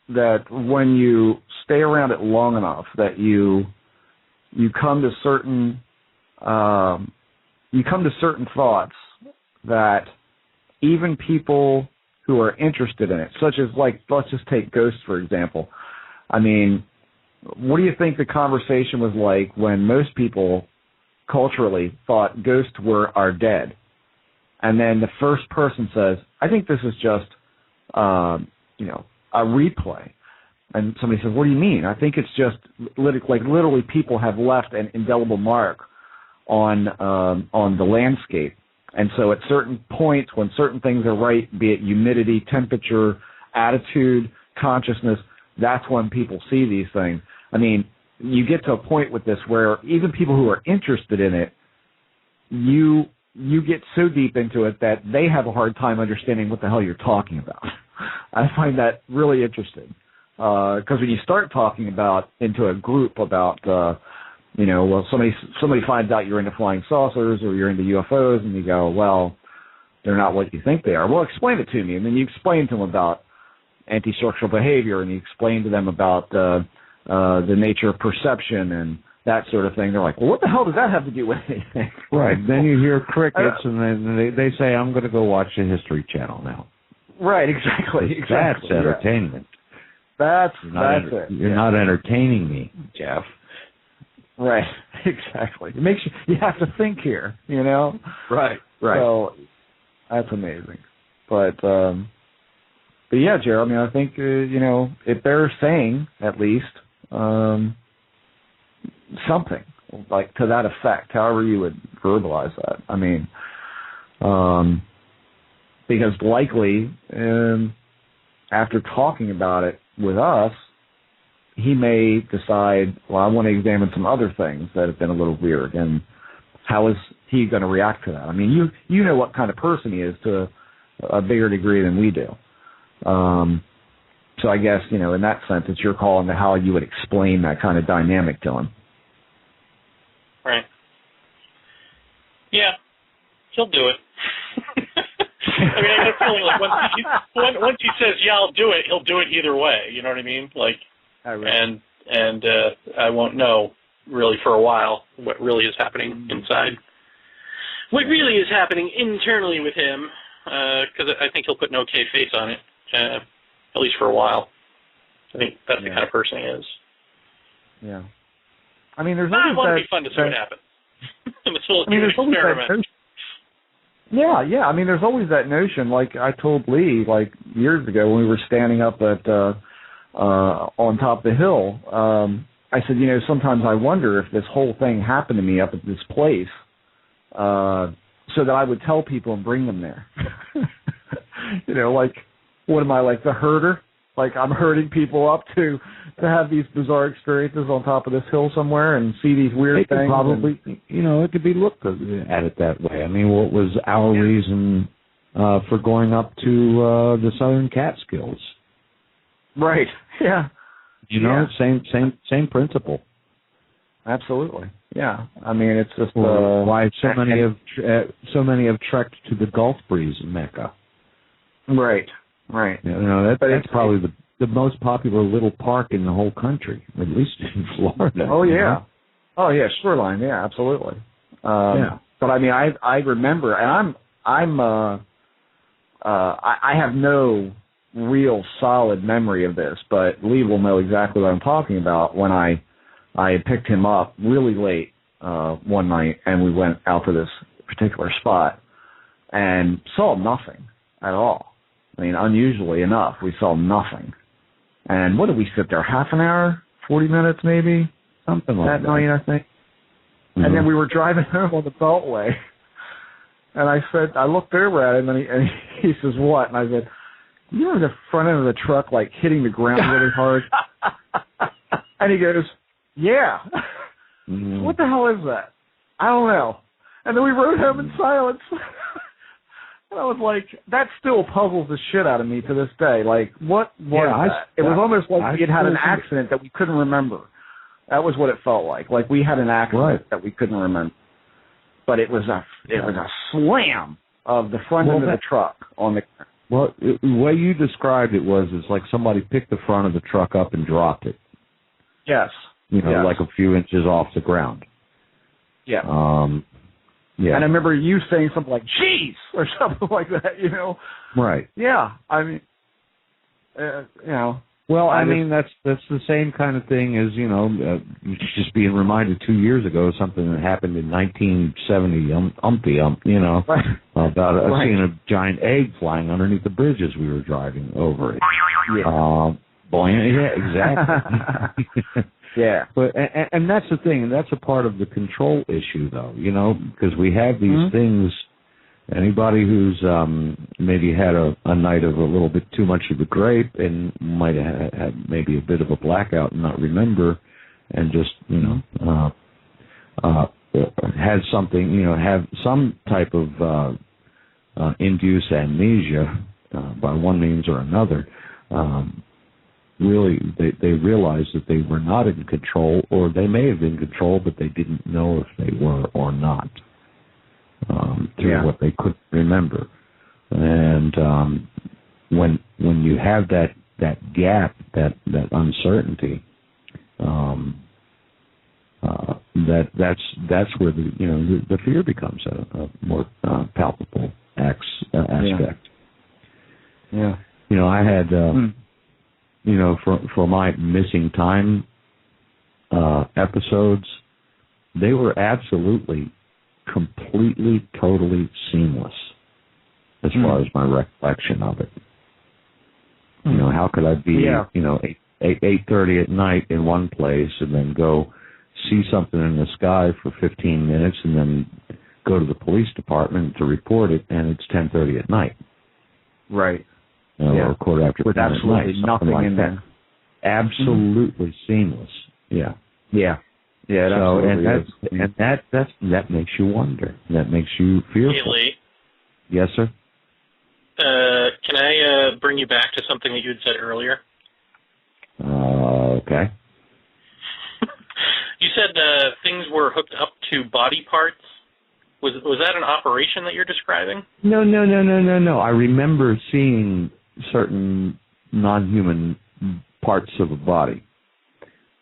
that when you stay around it long enough, that you come to certain thoughts that even people who are interested in it, such as, like, let's just take ghosts for example. I mean, what do you think the conversation was like when most people culturally thought ghosts are dead? And then the first person says, I think this is just, a replay. And somebody says, what do you mean? I think it's just literally people have left an indelible mark on the landscape. And so at certain points when certain things are right, be it humidity, temperature, attitude, consciousness, that's when people see these things. I mean, you get to a point with this where even people who are interested in it, you get so deep into it that they have a hard time understanding what the hell you're talking about. I find that really interesting. Because when you start talking about into a group about, somebody finds out you're into flying saucers or you're into UFOs, and you go, well, they're not what you think they are. Well, explain it to me. And then you explain to them about anti-structural behavior, and you explain to them about the nature of perception and that sort of thing. They're like, well, what the hell does that have to do with anything? Right. Then you hear crickets, and then they say, I'm going to go watch the History Channel now. Right, exactly. That's entertainment. That's it. You're not entertaining me, Jeff. Right, exactly. It makes you have to think here, Right. So that's amazing. But yeah, Jeremy, I think it bears saying at least something like to that effect, however you would verbalize that. I mean, because likely after talking about it with us, he may decide, well, I want to examine some other things that have been a little weird, and how is he going to react to that? I mean, you know what kind of person he is to a bigger degree than we do. So I guess, in that sense, it's your call into how you would explain that kind of dynamic to him. Right. Yeah, he'll do it. I mean, I get a feeling like once he says, yeah, I'll do it, he'll do it either way. You know what I mean? Like, and I won't know really for a while what really is happening inside. What really is happening internally with him, because I think he'll put an okay face on it, at least for a while. I think that's the kind of person he is. Yeah. I mean, there's always that. It would be fun to see what happens. This little experiment. Yeah. I mean, there's always that notion. Like I told Lee, like years ago when we were standing up at on top of the hill, I said, sometimes I wonder if this whole thing happened to me up at this place, so that I would tell people and bring them there. Like, what am I, like the herder? Like I'm herding people up to have these bizarre experiences on top of this hill somewhere and see these weird things. Probably, it could be looked at it that way. I mean, what was our reason for going up to the Southern Catskills? Right. Yeah. Same principle. Absolutely. Yeah. I mean, it's just why so many have trekked to the Gulf Breeze in Mecca. Right. That's probably the most popular little park in the whole country, at least in Florida. Oh yeah. Oh yeah, shoreline. Yeah, absolutely. But I mean, I remember, and I have no real solid memory of this, but Lee will know exactly what I'm talking about. When I had picked him up really late one night, and we went out to this particular spot and saw nothing at all. I mean, unusually enough, we saw nothing. And what did we sit there, half an hour, 40 minutes maybe? Something like that. That night, I think. And then we were driving home on the Beltway, and I looked over at him, and he says, "What?" And I said, "You know, the front end of the truck like hitting the ground really hard." And he goes, "Yeah." What the hell is that? I don't know. And then we rode home in silence. And I was like, that still puzzles the shit out of me to this day. Like, what was that? It was almost like we had an accident that we couldn't remember. That was what it felt like. Like we had an accident that we couldn't remember. But it was a slam of the front end of the truck on the. Well, the way you described it was, it's like somebody picked the front of the truck up and dropped it. Yes. Like a few inches off the ground. Yeah. Yeah. And I remember you saying something like, "Jeez," or something like that, Right. Yeah. I mean, Well, I mean, that's the same kind of thing as, just being reminded 2 years ago of something that happened in 1970, about seeing a giant egg flying underneath the bridge as we were driving over it. Yeah. Exactly. Yeah. But and that's the thing, and that's a part of the control issue, though, because we have these things. Anybody who's maybe had a night of a little bit too much of the grape and might have had maybe a bit of a blackout and not remember, and just had something, have some type of induced amnesia by one means or another. Really, they realized that they were not in control, or they may have been in control, but they didn't know if they were or not. Through what they couldn't remember. And when you have that gap, that uncertainty, that's where the fear becomes a more palpable aspect. Yeah. I had for my missing time episodes, they were absolutely completely, totally seamless as far as my recollection of it. How could I be, 8:30 at night in one place and then go see something in the sky for 15 minutes and then go to the police department to report it, and it's 10:30 at night. Right. Or a quarter after 10 at night. Nothing like in that. there. Absolutely seamless. Yeah. Yeah. Yeah, that makes you wonder. That makes you fearful. Hey, Lee. Yes, sir? Can I bring you back to something that you had said earlier? Okay. You said things were hooked up to body parts. Was that an operation that you're describing? No. I remember seeing certain non-human parts of a body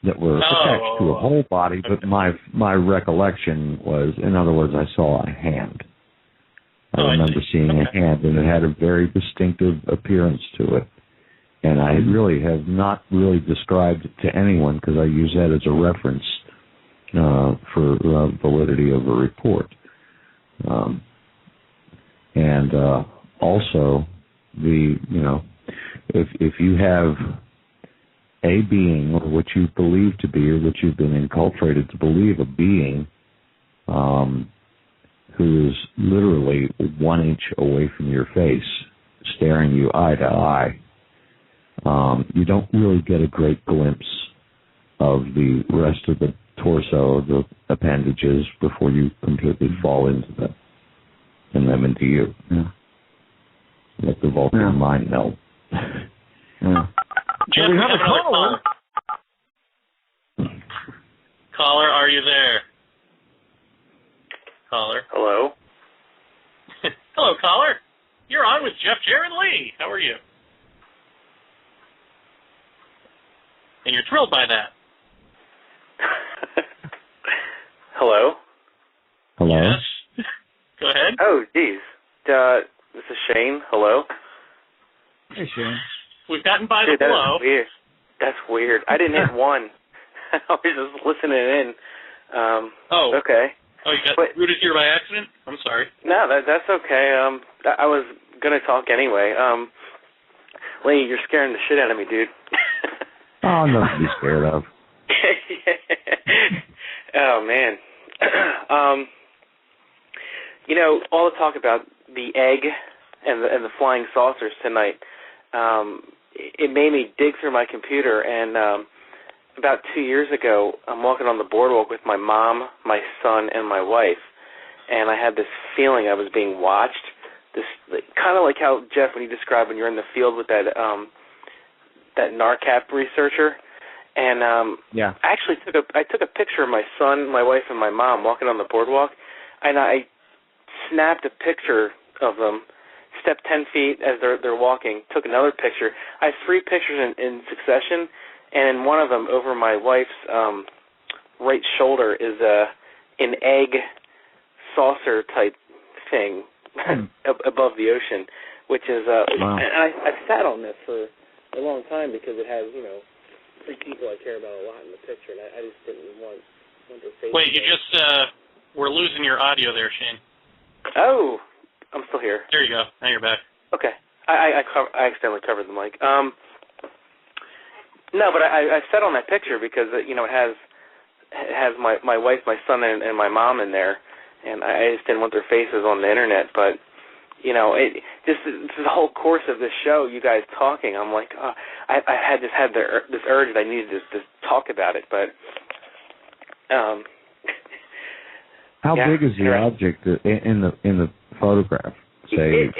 that were attached to a whole body, but my recollection was, in other words, I saw a hand. I remember seeing a hand, and it had a very distinctive appearance to it. And I really have not really described it to anyone because I use that as a reference for validity of a report. And also, if you have a being, or what you believe to be, or what you've been inculcated to believe, a being who is literally 1 inch away from your face, staring you eye to eye, you don't really get a great glimpse of the rest of the torso, the appendages, before you completely fall into them and them into you. Yeah. Let the Vulcan mind melt. Yeah. Jeff, we have another caller. Caller, are you there? Caller. Hello. Hello, caller. You're on with Jeff, Jared, Lee. How are you? And you're thrilled by that. Hello. Hello. Yes. Go ahead. Oh, geez. This is Shane. Hello. Hey, Shane. We've gotten by the hello. That's weird. That's weird. I didn't hit one. I was just listening in. Okay. Oh, you got rooted here by accident? I'm sorry. No, that's okay. I was going to talk anyway. Lee, you're scaring the shit out of me, dude. Oh, nothing to be scared of. Oh, man. All the talk about the egg and the flying saucers tonight, it made me dig through my computer, and about 2 years ago, I'm walking on the boardwalk with my mom, my son, and my wife, and I had this feeling I was being watched. This kind of like how, Jeff, when you described when you're in the field with that NARCAP researcher, and I actually took a picture of my son, my wife, and my mom walking on the boardwalk, and I snapped a picture of them, stepped 10 feet as they're walking, took another picture. I have 3 pictures in succession, and in one of them, over my wife's right shoulder, is an egg saucer type thing above the ocean, which is wow. And I sat on this for a long time because it has 3 people I care about a lot in the picture, and I just didn't want to face. Wait, you just we're losing your audio there, Shane. Oh, I'm still here. There you go. Now you're back. Okay. I accidentally covered the mic. No, but I sat on that picture because it has my wife, my son, and my mom in there, and I just didn't want their faces on the internet. But this the whole course of this show, you guys talking, I'm like, I had this urge that I needed to talk about it, but. How big is the object in the photograph? It's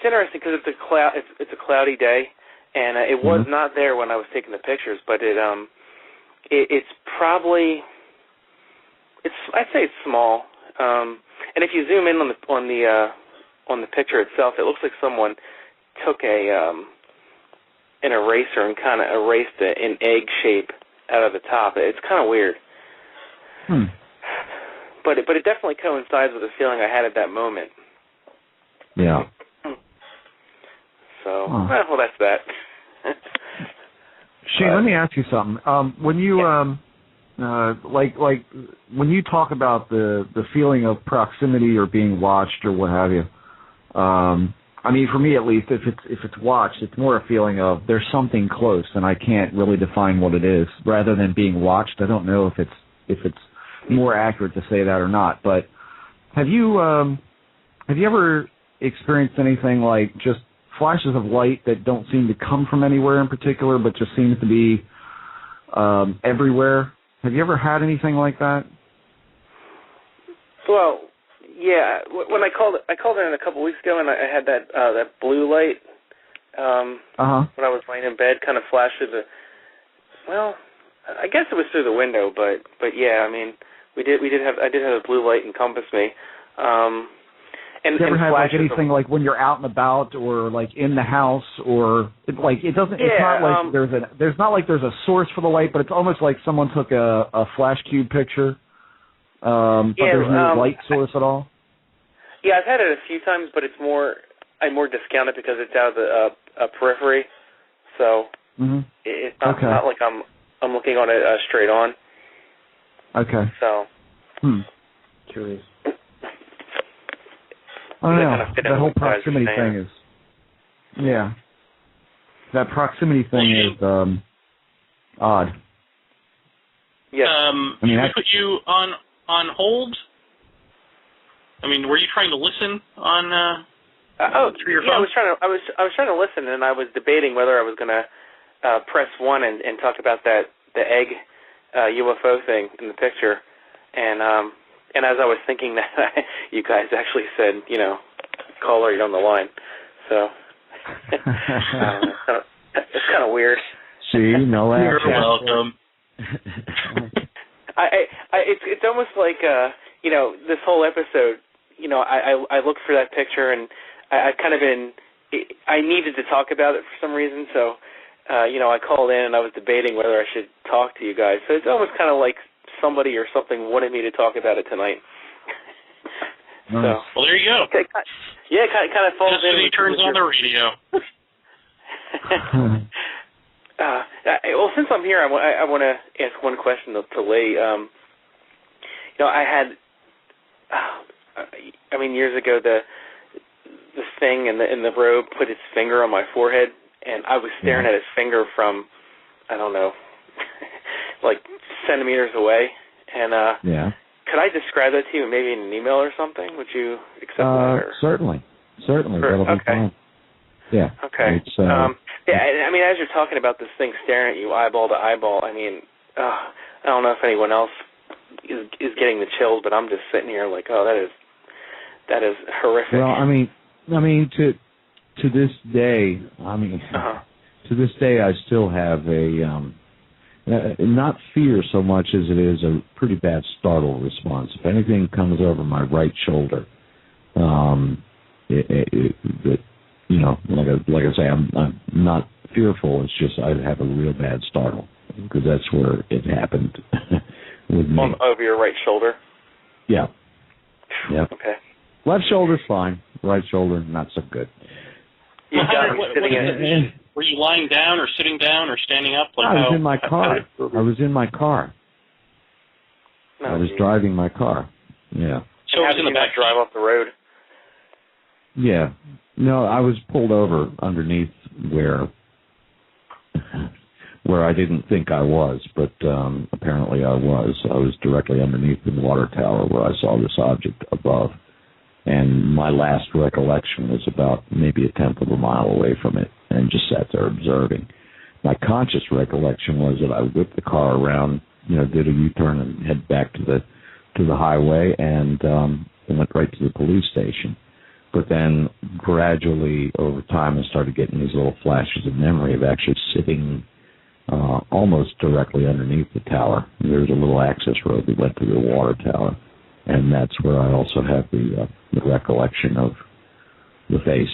interesting because it's a cloudy day, and it was not there when I was taking the pictures. But it's probably I'd say it's small. And if you zoom in on the picture itself, it looks like someone took an eraser and kind of erased an egg shape out of the top. It's kind of weird. But it definitely coincides with the feeling I had at that moment. Yeah. So, well, that's that. Shane, let me ask you something. When you like when you talk about the feeling of proximity or being watched or what have you, I mean, for me at least, if it's watched, it's more a feeling of there's something close and I can't really define what it is, rather than being watched. I don't know if it's more accurate to say that or not, but have you ever experienced anything like just flashes of light that don't seem to come from anywhere in particular, but just seems to be everywhere? Have you ever had anything like that? Well, yeah. When I called in a couple weeks ago, and I had that blue light when I was laying in bed, kind of flashed through the. Well, I guess it was through the window, but yeah, I mean. I did have a blue light encompass me. And you ever had like anything like when you're out and about or like in the house or like it doesn't? It's not like there's a source for the light, but it's almost like someone took a flash cube picture. But there's no light source at all. Yeah, I've had it a few times, but I more discount it because it's out of the periphery. So it's not like I'm looking on it straight on. Okay. So. Curious. Oh yeah, that whole proximity thing is. Yeah. That proximity thing is odd. Yeah. Should we put you on hold? I mean, were you trying to listen on? Through your phone? I was trying to listen, and I was debating whether I was going to press 1 and talk about the egg UFO thing in the picture, and as I was thinking that, you guys actually said, caller, you're on the line, so it's kind of weird. See, no answer. You're welcome. It's almost like this whole episode. I looked for that picture, and I've kind of been. I needed to talk about it for some reason, so. I called in and I was debating whether I should talk to you guys. So it's almost kind of like somebody or something wanted me to talk about it tonight. Nice. So, well, there you go. Yeah, it kind of falls in. Just when he turns on the radio. Well, since I'm here, I want to ask one question to Lee. I had, years ago, the thing in the robe put its finger on my forehead. And I was staring at his finger from, I don't know, like centimeters away. And could I describe that to you maybe in an email or something? Would you accept that? Or? Certainly. That'll be fine. Yeah. Okay. I mean, as you're talking about this thing staring at you eyeball to eyeball, I mean, I don't know if anyone else is getting the chills, but I'm just sitting here like, oh, that is horrific. Well, I mean, to this day, I still have a not fear so much as it is a pretty bad startle response. If anything comes over my right shoulder, like I say, I'm not fearful. It's just I have a real bad startle because that's where it happened with me. Over your right shoulder? Yeah. Yep. Okay. Left shoulder's fine. Right shoulder, not so good. Were you lying down or sitting down or standing up? I was in my car. I was driving my car. Yeah. So how did you not drive off the road? Yeah. No, I was pulled over underneath where I didn't think I was, but apparently I was. I was directly underneath the water tower where I saw this object above. And my last recollection was about maybe a tenth of a mile away from it and just sat there observing. My conscious recollection was that I whipped the car around, did a U-turn and head back to the highway and went right to the police station. But then gradually over time I started getting these little flashes of memory of actually sitting almost directly underneath the tower. There was a little access road that went to the water tower. And that's where I also have the recollection of the face.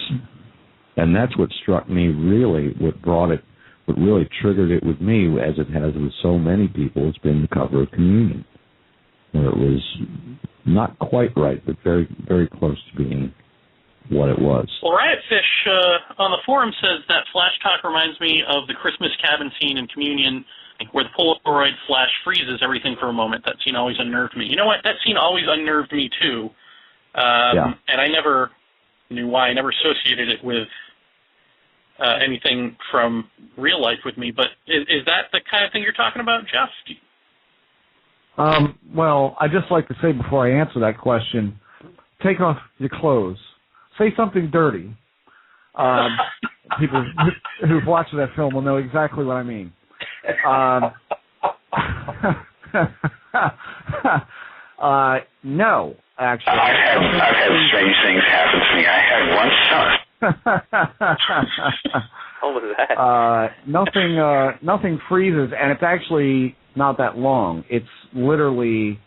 And that's what struck me really, what really triggered it with me, as it has with so many people, has been the cover of Communion, where it was not quite right, but very, very close to being what it was. Well, Riotfish on the forum says that flash talk reminds me of the Christmas cabin scene in Communion, where the Polaroid flash freezes everything for a moment. That scene always unnerved me. You know what? That scene always unnerved me, too. And I never knew why. I never associated it with anything from real life with me. But is that the kind of thing you're talking about, Jeff? Well, I'd just like to say before I answer that question, take off your clothes. Say something dirty. People who've watched that film will know exactly what I mean. No, actually. I've had strange things happen to me. I had one son. What was that? Nothing freezes, and it's actually not that long. It's literally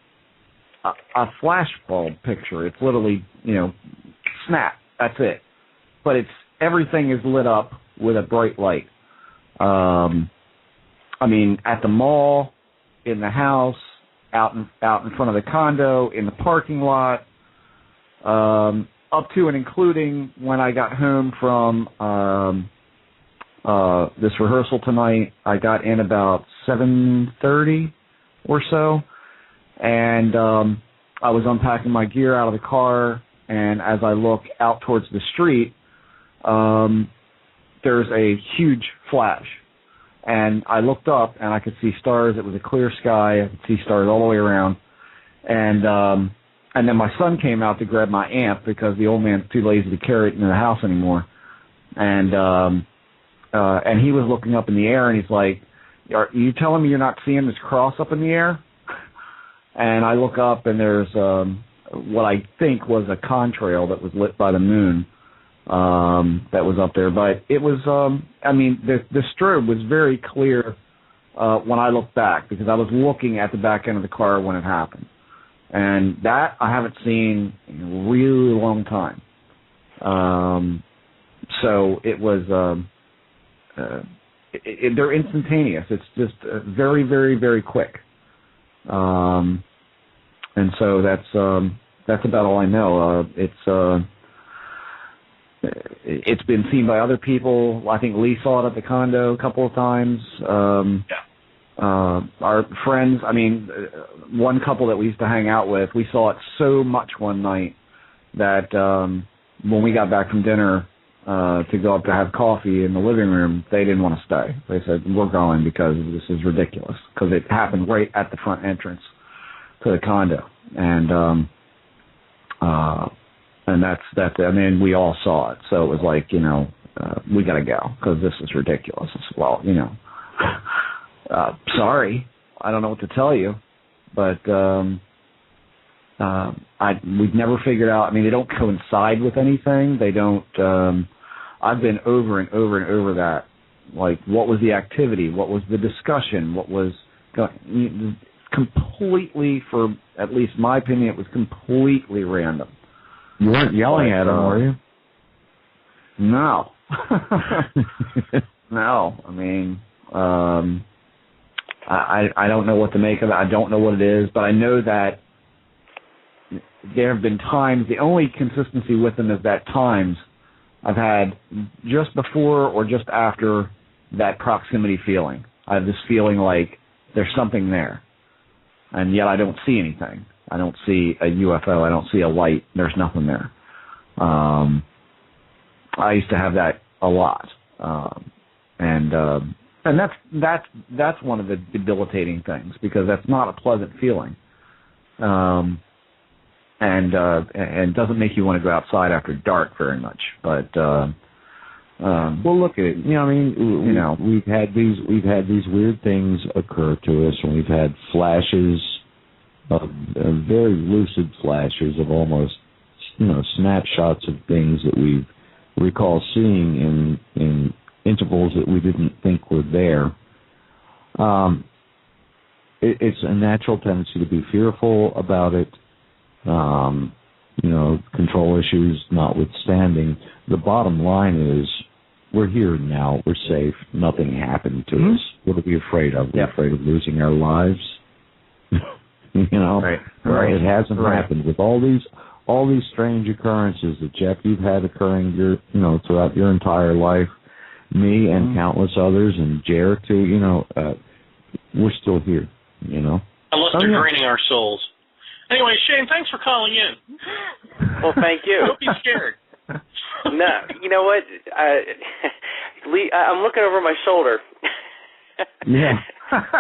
a flashbulb picture. It's literally, snap. That's it. But everything is lit up with a bright light. At the mall, in the house, out in front of the condo, in the parking lot, up to and including when I got home from this rehearsal tonight. I got in about 7:30 or so, and I was unpacking my gear out of the car, and as I look out towards the street, there's a huge flash. And I looked up, and I could see stars. It was a clear sky. I could see stars all the way around. And then my son came out to grab my amp because the old man's too lazy to carry it into the house anymore. And he was looking up in the air, and he's like, "Are you telling me you're not seeing this cross up in the air?" And I look up, and there's what I think was a contrail that was lit by the moon. That was up there, but it was, the strobe was very clear when I looked back because I was looking at the back end of the car when it happened. And that I haven't seen in a really long time. So it was, they're instantaneous. It's just very, very, very quick. And so that's about all I know. It's been seen by other people. I think Lee saw it at the condo a couple of times. Our friends, one couple that we used to hang out with, we saw it so much one night that when we got back from dinner to go up to have coffee in the living room, they didn't want to stay. They said, "We're going because this is ridiculous," because it happened right at the front entrance. the condo, and that's it. I mean, we all saw it, so it was like, we got to go because this is ridiculous. Well, sorry, I don't know what to tell you, but we've never figured out. I mean, they don't coincide with anything. They don't. I've been over and over and over that. Like, what was the activity? What was the discussion? What was completely, for at least my opinion, it was completely random. You weren't yelling at him, were you? No. No. I mean, I don't know what to make of it. I don't know what it is, but I know that there have been times, the only consistency with them is that times I've had just before or just after that proximity feeling. I have this feeling like there's something there, and yet I don't see anything. I don't see a UFO. I don't see a light. There's nothing there. I used to have that a lot, and that's one of the debilitating things, because that's not a pleasant feeling, and doesn't make you want to go outside after dark very much. But well, look at it. We've had these weird things occur to us, and we've had flashes of very lucid flashes of almost, snapshots of things that we recall seeing in intervals that we didn't think were there. It's a natural tendency to be fearful about it. Control issues notwithstanding, the bottom line is we're here now. We're safe. Nothing happened to us. What are we afraid of? We're afraid of losing our lives. Right. It hasn't happened with all these strange occurrences that, Jeff, you've had occurring throughout your entire life. Me and countless others, and Jared too. We're still here. Unless they're draining our souls. Anyway, Shane, thanks for calling in. Well, thank you. Don't be scared. No, you know what? I'm looking over my shoulder. Yeah.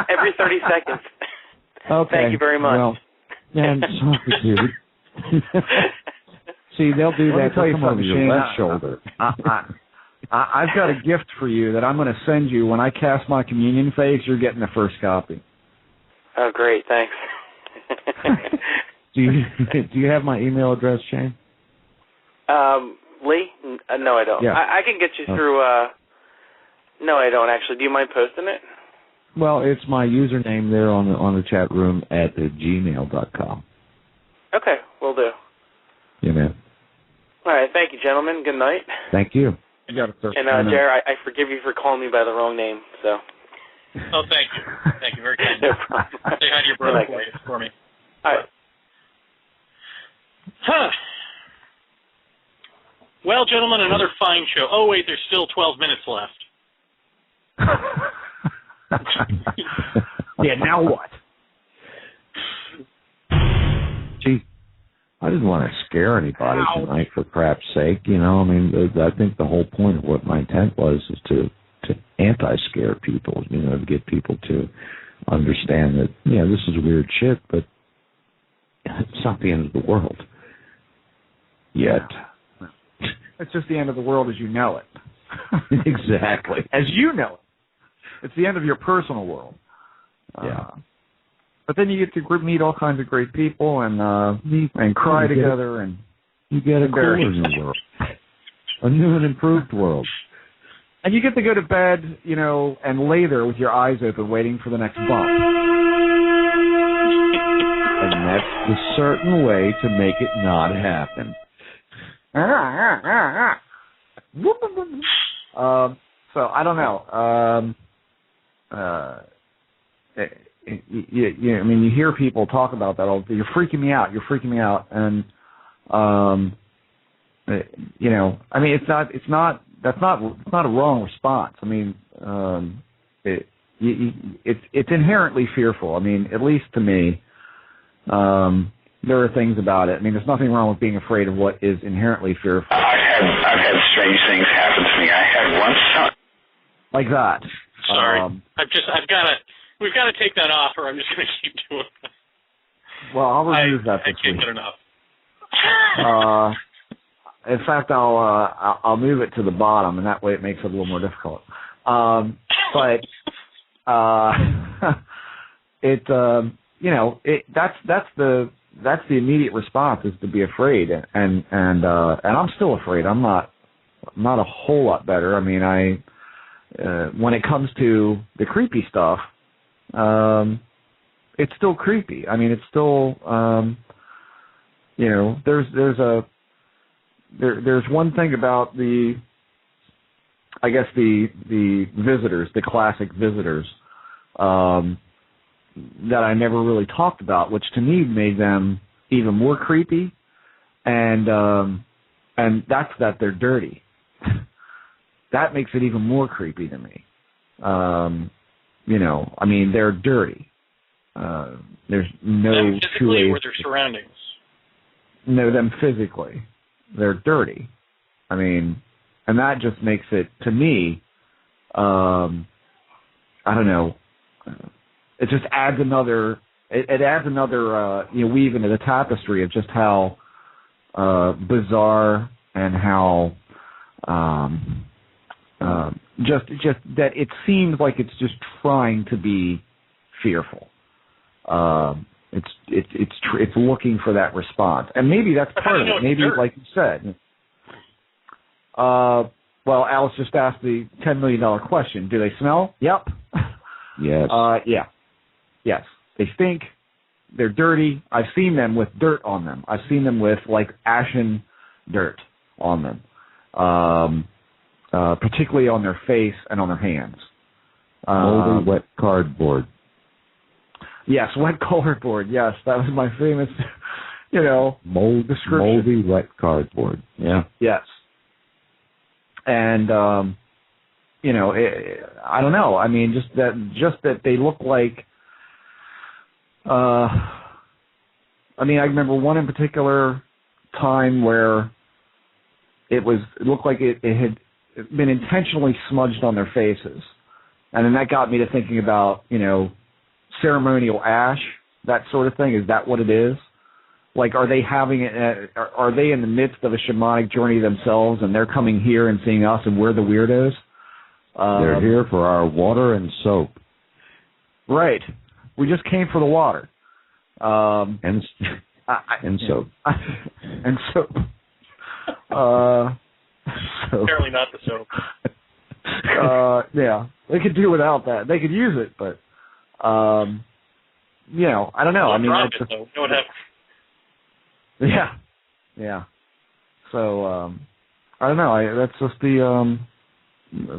Every 30 seconds. Okay. Thank you very much. Well, man, sorry, dude. See, they'll do that. Tell you come over something, your Shane. left shoulder. I've got a gift for you that I'm going to send you. When I cast my communion phase, you're getting the first copy. Oh, great. Thanks. Do you have my email address, Shane? Lee? No, I don't. Yeah. I can get you through. No, I don't actually. Do you mind posting it? Well, it's my username there on the chat room at gmail.com. Okay, will do. Yeah, man. All right, thank you, gentlemen. Good night. Thank you. You got it, sir. And Jared, I forgive you for calling me by the wrong name. So. Oh, thank you. Thank you very kind. No problem. Say hi to your brother for me. All right. Huh. Well, gentlemen, another fine show. Oh, wait, there's still 12 minutes left. Yeah, now what? Gee, I didn't want to scare anybody tonight, for crap's sake. I think the whole point of what my intent was is to anti-scare people, to get people to understand that, this is weird shit, but it's not the end of the world. Yet. It's just the end of the world as you know it. Exactly. As you know it. It's the end of your personal world. Yeah. But then you get to meet all kinds of great people and cry together, and you get a cooler new world, a new and improved world, and you get to go to bed, and lay there with your eyes open, waiting for the next bump. And that's the certain way to make it not happen. So I don't know. You hear people talk about that. You're freaking me out. You're freaking me out. And it's not a wrong response. It's inherently fearful. At least to me, there are things about it. There's nothing wrong with being afraid of what is inherently fearful. I've had strange things happen to me. I had one son. Like that. Sorry. We've got to take that off, or I'm just going to keep doing it. Well, I'll remove that I this can't week. get enough. In fact, I'll move it to the bottom, and that way it makes it a little more difficult. But that's the immediate response, is to be afraid, and I'm still afraid. I'm not a whole lot better. I mean, when it comes to the creepy stuff, it's still creepy. I mean, it's still there's one thing about the visitors, the classic visitors, that I never really talked about, which to me made them even more creepy, and that's that they're dirty. That makes it even more creepy to me. I mean, they're dirty. There's no them physically or their surroundings? No, them physically. They're dirty. I mean, and that just makes it, to me, I don't know, it just adds another, weave into the tapestry of just how bizarre and how just that it seems like it's just trying to be fearful. It's looking for that response, and maybe that's part of it. Maybe, like you said. Well, Alice just asked the $10 million question. Do they smell? Yep. Yes. Yeah. Yes. They stink. They're dirty. I've seen them with dirt on them. I've seen them with like ashen dirt on them, particularly on their face and on their hands. Moldy wet cardboard. Yes, wet cardboard. Yes, that was my famous, description. Moldy wet cardboard. Yeah. Yes. And I don't know. I mean, just that they look like. I remember one in particular time where it looked like it had been intentionally smudged on their faces, and then that got me to thinking about ceremonial ash, that sort of thing. Is that what it is? Like, are they having it? Are they in the midst of a shamanic journey themselves, and they're coming here and seeing us, and we're the weirdos? They're here for our water and soap. Right. We just came for the water. And soap. And soap. Apparently not the soap. Yeah, they could do without that. They could use it, but I don't know. I mean, drop it, though. No one has. Yeah. So I don't know. That's just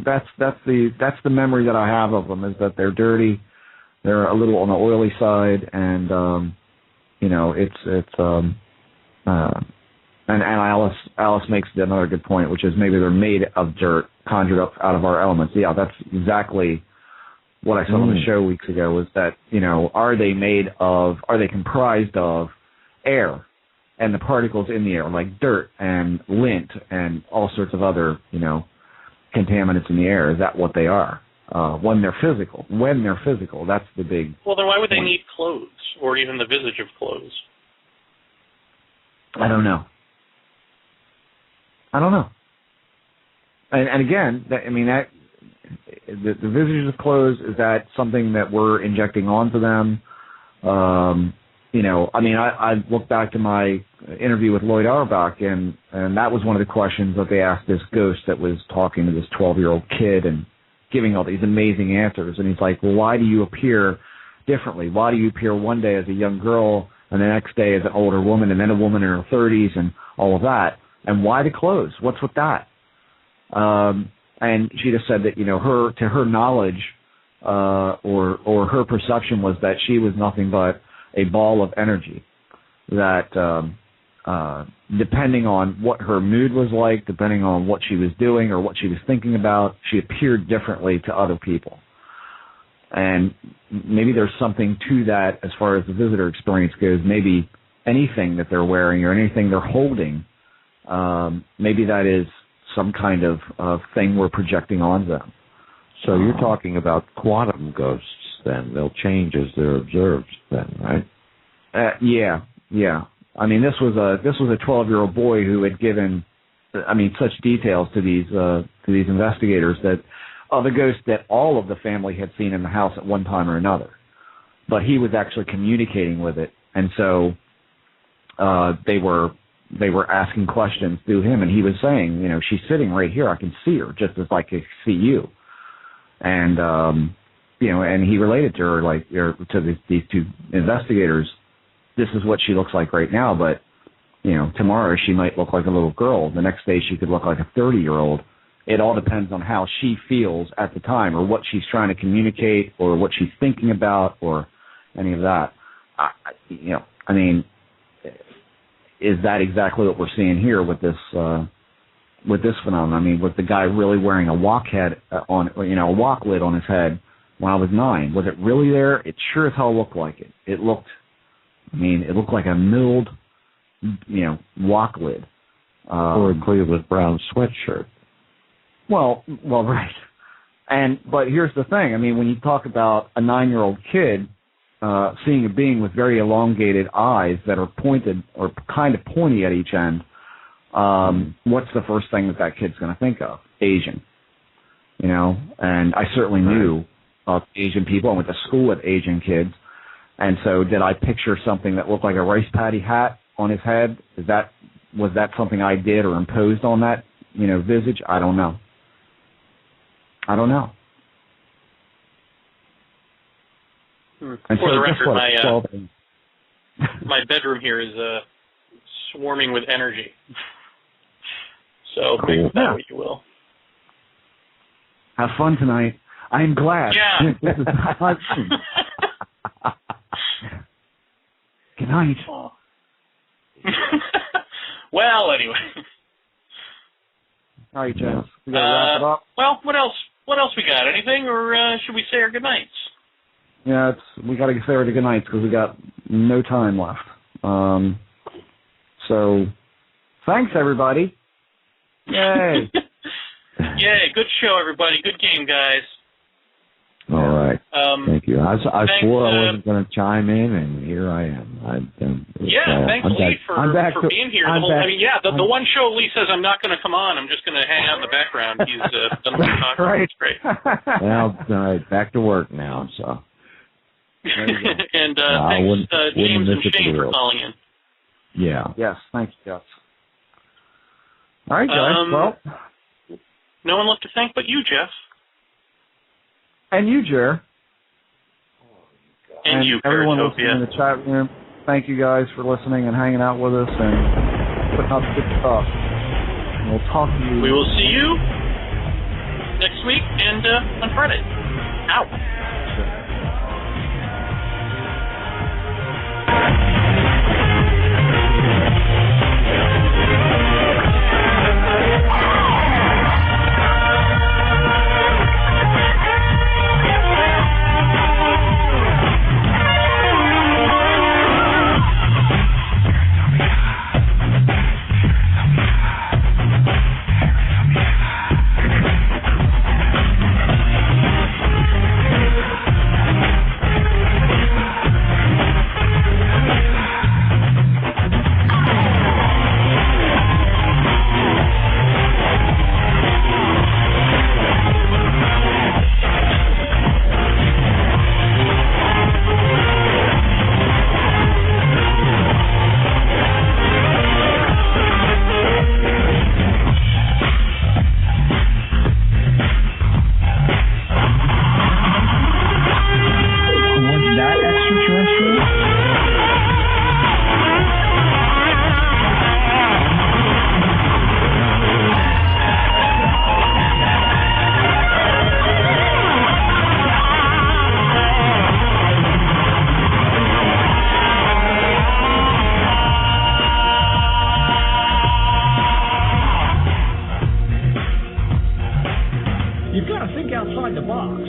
that's the memory that I have of them, is that they're dirty. They're a little on the oily side, and and Alice makes another good point, which is maybe they're made of dirt, conjured up out of our elements. Yeah, that's exactly what I said on the show weeks ago, was that, are they comprised of air and the particles in the air, like dirt and lint and all sorts of other, contaminants in the air? Is that what they are? When they're physical, that's the big. Well, then why would they need clothes or even the visage of clothes? I don't know. And again, the visage of clothes, is that something that we're injecting onto them? I look back to my interview with Lloyd Auerbach, and that was one of the questions that they asked this ghost that was talking to this 12-year-old kid and giving all these amazing answers. And he's like, well, why do you appear differently? Why do you appear one day as a young girl and the next day as an older woman and then a woman in her 30s and all of that? And why the clothes? What's with that? And she just said that, to her knowledge or her perception was that she was nothing but a ball of energy, that depending on what her mood was like, depending on what she was doing or what she was thinking about, she appeared differently to other people. And maybe there's something to that as far as the visitor experience goes. Maybe anything that they're wearing or anything they're holding, maybe that is some kind of thing we're projecting on them. So you're talking about quantum ghosts then. They'll change as they're observed then, right? Yeah. I mean, this was a 12-year-old boy who had given, such details to these investigators that of a ghost that all of the family had seen in the house at one time or another. But he was actually communicating with it, and so they were asking questions through him, and he was saying, she's sitting right here. I can see her just as I can see you. And and he related to her to these two investigators. This is what she looks like right now, but tomorrow she might look like a little girl. The next day she could look like a 30-year-old. It all depends on how she feels at the time, or what she's trying to communicate, or what she's thinking about, or any of that. Is that exactly what we're seeing here with this phenomenon? Was the guy really wearing a wok head a wok lid on his head when I was 9? Was it really there? It sure as hell looked like it. It looked like a milled, wok lid. Or a Cleveland Brown sweatshirt. Well, right. But here's the thing. When you talk about a 9-year-old kid seeing a being with very elongated eyes that are pointed or kind of pointy at each end, what's the first thing that kid's going to think of? Asian. And I certainly knew of Asian people. I went to school with Asian kids. And so did I picture something that looked like a rice paddy hat on his head? Was that something I did or imposed on that, visage? I don't know. For the record, my bedroom here is swarming with energy. So make of that what you will. Have fun tonight. I'm glad. Yeah. This is fun. Good night. Well, anyway. All right, Jeff. We gotta wrap it up. Well, what else? What else we got? Anything, or should we say our good nights? Yeah, we got to say our good nights because we got no time left. So, thanks everybody. Yay! Yay! Good show, everybody. Good game, guys. All right. Thank you. I swore I wasn't going to chime in, and here I am. Thanks, Lee, for being here. The one show Lee says I'm not going to come on. I'm just going to hang out in the background. He's done the talking. Right. It's great. Well, all right, back to work now. So. And thanks, James and Shane, for calling in. Yeah. Yes. Thanks, Jeff. All right, guys. No one left to thank but you, Jeff. And you, Jer. And you, everyone Paratopia. listening in the chat room. Thank you guys for listening and hanging out with us and putting out the good stuff. And we'll talk to you. We will see you next week and on Friday. Out. You've got to think outside the box.